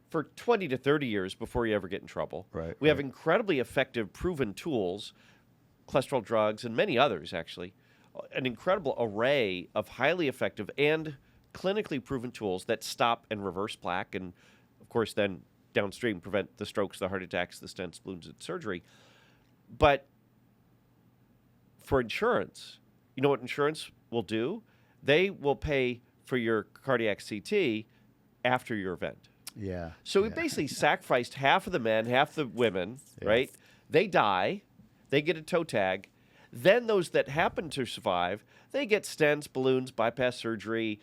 for 20 to 30 years before you ever get in trouble. Right, We have incredibly effective, proven tools, cholesterol drugs, and many others, actually. An incredible array of highly effective and clinically proven tools that stop and reverse plaque and, of course, then downstream prevent the strokes, the heart attacks, the stents, balloons, and surgery. But for insurance, you know what insurance will do? They will pay for your cardiac CT after your event. Yeah. So we basically sacrificed half of the men, half the women, right? They die. They get a toe tag. Then those that happen to survive, they get stents, balloons, bypass surgery,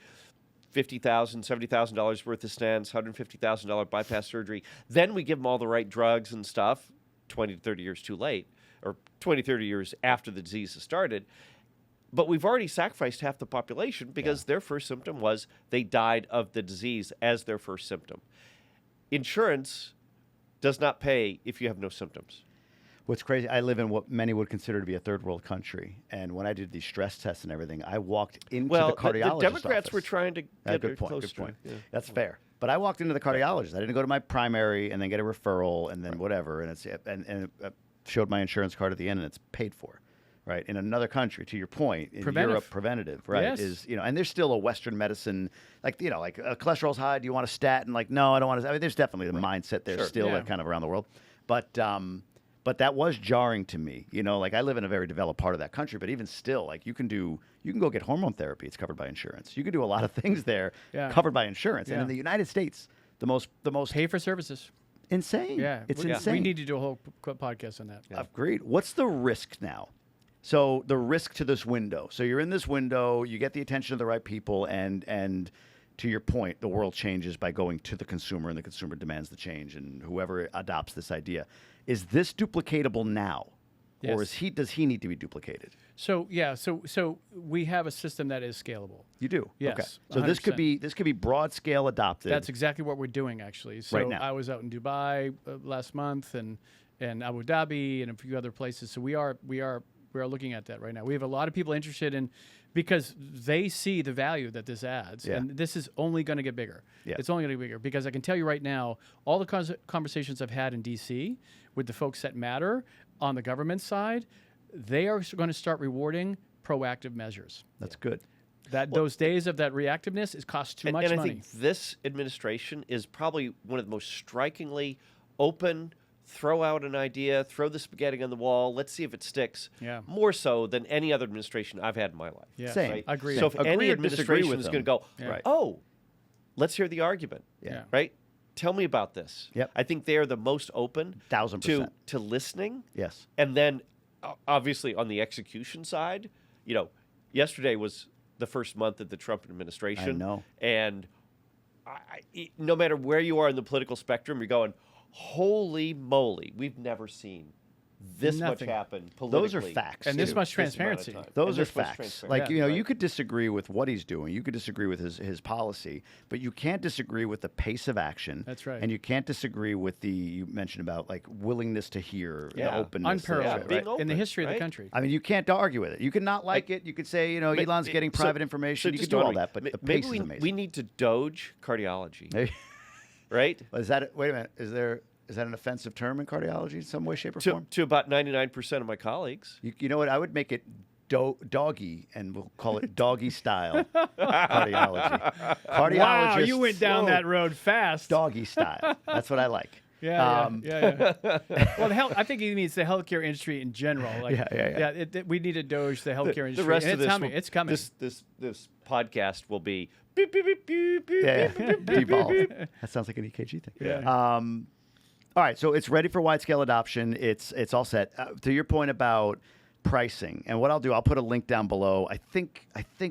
$50,000, $70,000 worth of stents, $150,000 bypass surgery. Then we give them all the right drugs and stuff 20 to 30 years too late, or 20, 30 years after the disease has started. But we've already sacrificed half the population because their first symptom was they died of the disease as their first symptom. Insurance does not pay if you have no symptoms. What's crazy, I live in what many would consider to be a third world country. And when I did these stress tests and everything, I walked into the cardiologist's the Democrats office. were trying to get good point, close good to point. it. Yeah. That's fair. But I walked into the cardiologist. I didn't go to my primary and then get a referral and then whatever. And it showed my insurance card at the end and it's paid for. Right. In another country, to your point, in Europe, preventative, right, Yes. is, and there's still a Western medicine, like cholesterol's high. Do you want a statin? Like, no, I don't want to. I mean, there's definitely the mindset there still, like, kind of around the world. But that was jarring to me. Like, I live in a very developed part of that country, but even still, like, you can go get hormone therapy. It's covered by insurance. You can do a lot of things there covered by insurance. And in the United States, the most pay for services. Insane. Yeah, it's insane. We need to do a whole podcast on that. Agreed. What's the risk now? So the risk to this window. So you're in this window, you get the attention of the right people, and to your point, the world changes by going to the consumer, and the consumer demands the change, and whoever adopts this idea. Is this duplicatable now? Yes. Or does he need to be duplicated? So we have a system that is scalable. You do? Yes. Okay. So this could 100%. be broad scale adopted. That's exactly what we're doing, actually. So Right now. I was out in Dubai last month and Abu Dhabi and a few other places. So we are looking at that right now. We have a lot of people interested in, because they see the value that this adds, and this is only going to get bigger. Yeah. It's only going to get bigger, because I can tell you right now, all the conversations I've had in D.C. with the folks that matter on the government side, they are going to start rewarding proactive measures. That's good. Those days of that reactiveness costs too much money. And I think this administration is probably one of the most strikingly open. Throw out an idea, throw the spaghetti on the wall, let's see if it sticks. Yeah. More so than any other administration I've had in my life. Yeah. Same. Right? Agreed. So if Agree any or disagree administration with is them. going to go, Right. oh, let's hear the argument. Yeah. Right? Tell me about this. Yep. I think they are the most open 1000%. to listening. Yes. And then, obviously, on the execution side, yesterday was the first month of the Trump administration. I know. And no matter where you are in the political spectrum, you're going, holy moly, we've never seen this Nothing. much happened politically. Those are facts. And this too. much amount of transparency. time. Those And are this much facts. transparency. Like, Yeah. you could disagree with what he's doing. You could disagree with his policy, but you can't disagree with the pace of action. That's right. And you can't disagree with you mentioned about like willingness to hear, the Yeah. openness. Unparalleled Yeah, being in the open, history of right? the country. I mean, you can't argue with it. You can not like it. You could say, Elon's getting private information. You just can do all wondering, that, but the maybe pace is amazing. we need to doge cardiology, right? Is that wait a minute? Is that an offensive term in cardiology in some way, shape, or form? To about 99% of my colleagues. You know what? I would make it doggy, and we'll call it doggy style cardiology. Cardiologists. Wow, you went down that road fast. Doggy style. That's what I like. Yeah. Well, I think he means the healthcare industry in general. Like, Yeah. We need to doge the healthcare industry. The rest and of it's this coming. It's coming. This podcast will be beep, beep, beep, beep, beep, Yeah, beep, beep, beep, devolve. beep. That sounds like an EKG thing. Yeah. All right, so it's ready for wide scale adoption. It's all set. To your point about pricing, and what I'll do, I'll put a link down below. I think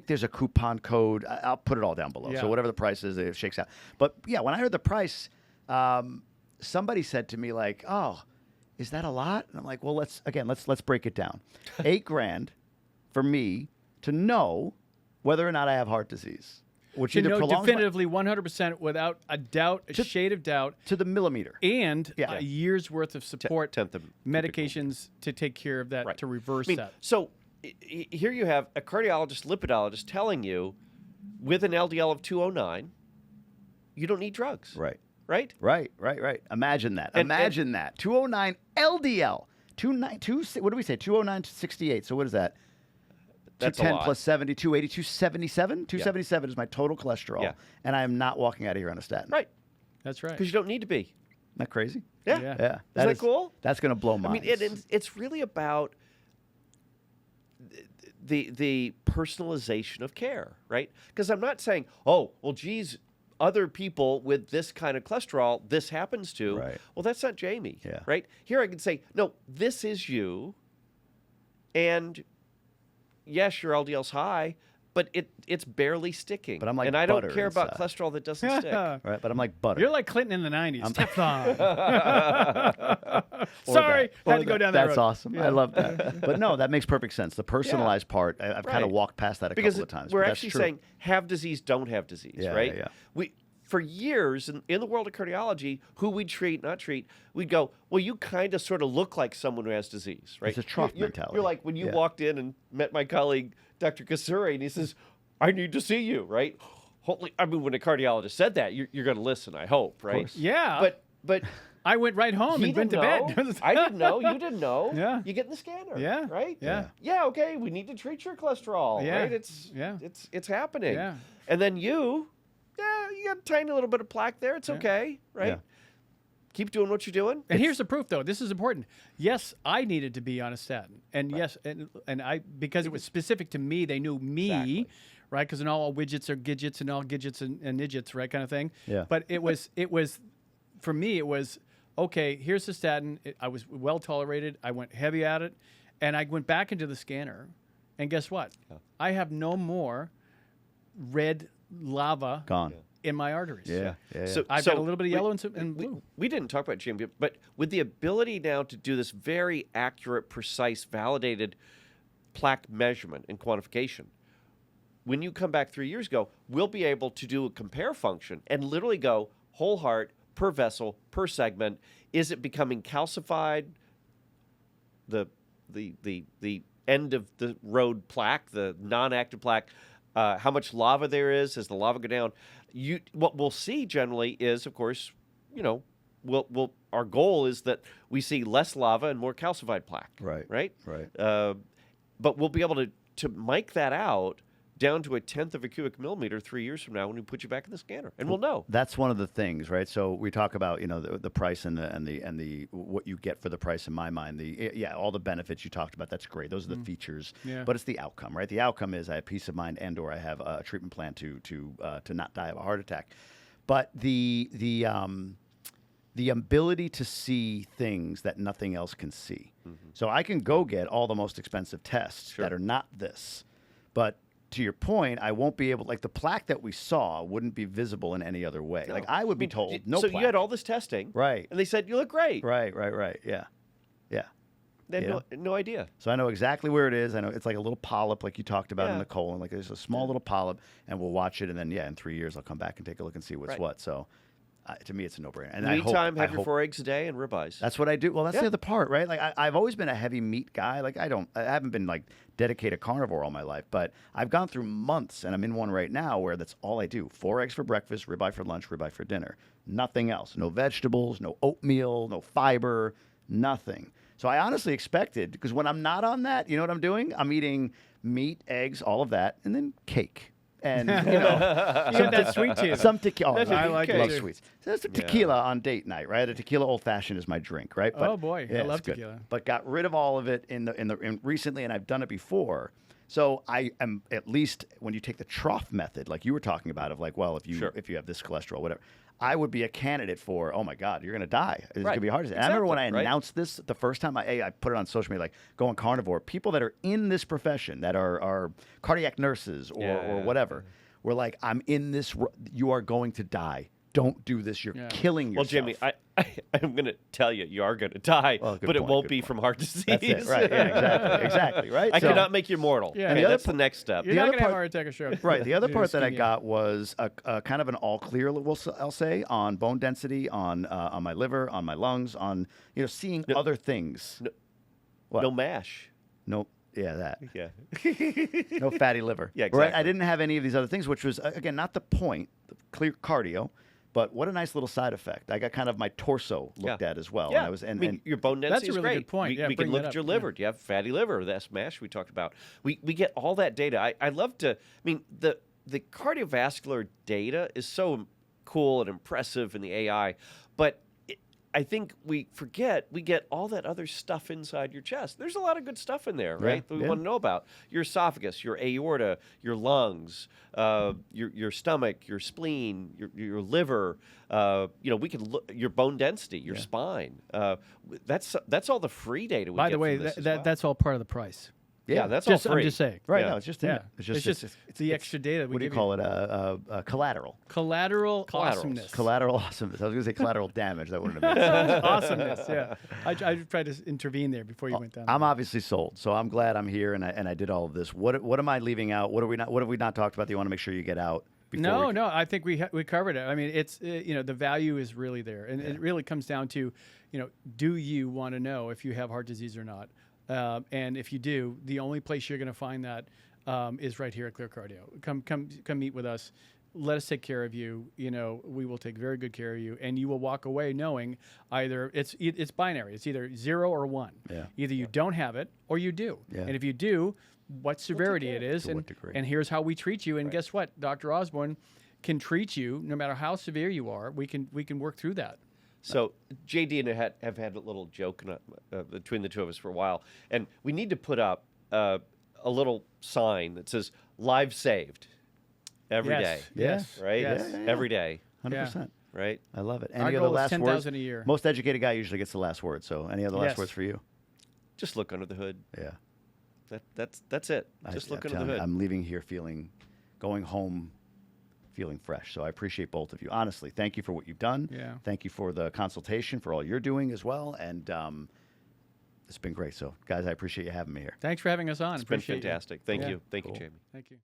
there's a coupon code. I'll put it all down below. Yeah. So whatever the price is, it shakes out. But yeah, when I heard the price, somebody said to me like, "Oh, is that a lot?" And I'm like, "Well, let's break it down. $8,000 for me to know whether or not I have heart disease." Which to either know prolongs definitively 100% without a doubt, a shade of doubt, to the millimeter. and Yeah. a year's worth of support, tenth of medications to take care of that, Right. to reverse I mean, that. so here you have a cardiologist, lipidologist telling you with an LDL of 209, you don't need drugs. Right. Right? Right. Imagine that. And- Imagine that. 209 LDL. 209, what do we say? 209 to 68. So what is that? That's a 210 lot. plus 70, 280, 277? 277 is my total cholesterol. Yeah. And I am not walking out of here on a statin. Right. That's right. Because you don't need to be. Isn't that crazy? Yeah. Yeah. Yeah. Isn't that cool? That's going to blow I minds. mean, it's really about the personalization of care, right? Because I'm not saying, oh, well, geez, other people with this kind of cholesterol, this happens to. Right. Well, that's not Jamie, Yeah. right? Here I can say, no, this is you, and yes, your LDL's high, but it's barely sticking. But I'm like and I don't butter care about inside. cholesterol that doesn't stick. Right? But I'm like butter. You're like Clinton in the 90s. Teflon. Or Sorry, that. had to go down that road. That's awesome. I love that. But no, that makes perfect sense. The personalized part, I've kind of Right. walked past that a Because couple of times. we're but that's actually true. saying have disease, don't have disease, Yeah, right? yeah. We for years in the world of cardiology, who we'd treat, not treat, we'd go, well, you kind of sort of look like someone who has disease, right? It's a trough You're- mentality. You're like when you Yeah. walked in and met my colleague, Dr. Kasuri, and he says, I need to see you, right? Hopefully, I mean, when a cardiologist said that, you're going to listen, I hope, right? course. Yeah. But I went right home he and went to didn't bed. know. I didn't know. You didn't know. Yeah. You get in the scanner. Yeah. Right. Yeah. Yeah. Okay. We need to treat your cholesterol. Yeah. Right. It's Yeah. It's happening. Yeah. And then you got a tiny little bit of plaque there. It's okay. Right. Yeah. Keep doing what you're doing. And here's the proof, though. This is important. Yes, I needed to be on a statin, and yes, and I because it was specific to me. They knew me, Exactly. right? Because all widgets are gidgets, and all gidgets and nidgets, right? Kind of thing. Yeah. But it was for me. It was okay. Here's the statin. I was well tolerated. I went heavy at it, and I went back into the scanner, and guess what? I have no more red lava Gone. in my arteries. Yeah. I've got a little bit of yellow and blue. We didn't talk about Jamie, but with the ability now to do this very accurate, precise, validated plaque measurement and quantification, when you come back 3 years ago, we'll be able to do a compare function and literally go whole heart, per vessel, per segment. Is it becoming calcified? The end of the road plaque, the non-active plaque, how much lava there is as the lava go down. What we'll see generally is, of course, our goal is that we see less lava and more calcified plaque. Right. But we'll be able to mic that out down to 1/10 of a cubic millimeter 3 years from now when we put you back in the scanner, and we'll know. That's one of the things, right? So we talk about the price and the what you get for the price. In my mind, all the benefits you talked about. That's great. Those are the features. Yeah. But it's the outcome, right? The outcome is I have peace of mind and/or I have a treatment plan to not die of a heart attack. But the ability to see things that nothing else can see. Mm-hmm. So I can go get all the most expensive tests that are not this, but to your point, I won't be able, like the plaque that we saw wouldn't be visible in any other way. No. Like I would be told, no So plaque. you had all this testing. Right. And they said, you look great. Right. Yeah. They you had no idea. So I know exactly where it is. I know it's like a little polyp, like you talked about in Yeah. the colon. Like there's a small little polyp, and we'll watch it, and then in 3 years I'll come back and take a look and see what's Right. what. So to me, it's a no-brainer. And In the meantime, have your 4 eggs a day and ribeyes. That's what I do. Well, that's Yeah. the other part, right? Like I've always been a heavy meat guy. Like I haven't been like dedicated carnivore all my life, but I've gone through months, and I'm in one right now where that's all I do: 4 eggs for breakfast, ribeye for lunch, ribeye for dinner. Nothing else. No vegetables, no oatmeal, no fiber, nothing. So I honestly expected, because when I'm not on that, you know what I'm doing? I'm eating meat, eggs, all of that, and then cake. And, You got that sweet tooth. some tequila. That's I like love it. sweets. So that's some tequila on date night, right? A tequila old fashioned is my drink, right? Oh, boy. I love it's good. tequila. But got rid of all of it in recently, and I've done it before. So I am, at least when you take the trough method, like you were talking about, of like, well, if you have this cholesterol, whatever, I would be a candidate for, oh my God, you're going to die. It's going to be hard. And I remember when I announced this the first time, I put it on social media, like going carnivore. People that are in this profession, that are cardiac nurses or whatever, were like, I'm in this. You are going to die. Don't do this. You're killing yourself. Well, Jamie, I'm going to tell you, you are going to die, but it won't be from heart disease. That's it, right? Yeah, exactly, right? I cannot make you mortal. Yeah. Okay, The that's the next step. You're not going to have a heart attack or stroke. Right. The other You're part that I skinny. got was a kind of an all clear. I'll say on bone density, on my liver, on my lungs, on seeing other things. What? No MASH. No. Yeah, that. Yeah. No fatty liver. Yeah, Right? exactly. I didn't have any of these other things, which was, again, not the point, clear cardio, but what a nice little side effect. I got kind of my torso looked at as well. Yeah. And I mean, your bone density That's a is really great. good point. We, Yeah, we bring can look that at your up. liver. Do you have fatty liver? That's MASH we talked about. We get all that data. I love to, I mean, the cardiovascular data is so cool and impressive in the AI, but I think we forget we get all that other stuff inside your chest. There's a lot of good stuff in there, right? That we want to know about. Your esophagus, your aorta, your lungs, your stomach, your spleen, your liver. We can look your bone density, your spine. That's all the free data we By get the way, from this as well. that's all part of the price. Yeah, that's Just, all free. I'm just saying. right. Yeah. No, it's just in Yeah. it. It's just the extra data. What do you call it? Collateral. Collateral Collaterals. awesomeness. Collateral awesomeness. I was going to say collateral damage. That wouldn't have been. Awesomeness. Yeah. I tried to intervene there before you went down. I'm obviously sold, so I'm glad I'm here and I did all of this. What am I leaving out? What have we not talked about that you want to make sure you get out? No. I think we covered it. I mean, it's the value is really there, and it really comes down to, do you want to know if you have heart disease or not? And if you do, the only place you're going to find that is right here at ClearCardio. Come meet with us. Let us take care of you. We will take very good care of you, and you will walk away knowing either it's binary. It's either 0 or 1. Yeah. Either you don't have it or you do. Yeah. And if you do, what severity it is, To what degree. and here's how we treat you. And guess what? Dr. Osborne can treat you no matter how severe you are. We can work through that. So JD and I have had a little joke between the two of us for a while, and we need to put up a little sign that says "Lives saved" every day. Yes. Right? Yes. Every day. 100%. Right? I love it. Our Any goal other is last 10,000 words? a year. Most educated guy usually gets the last word. So any other last Yes. words for you? Just look under the hood. Yeah. That's it. Just look under the hood. I'm leaving here going home feeling fresh. So I appreciate both of you. Honestly, thank you for what you've done. Yeah. Thank you for the consultation, for all you're doing as well. And it's been great. So guys, I appreciate you having me here. Thanks for having us on. It's been Appreciate you. fantastic. Thank Yeah. you. Thank you, Cool. Jamie. Thank you.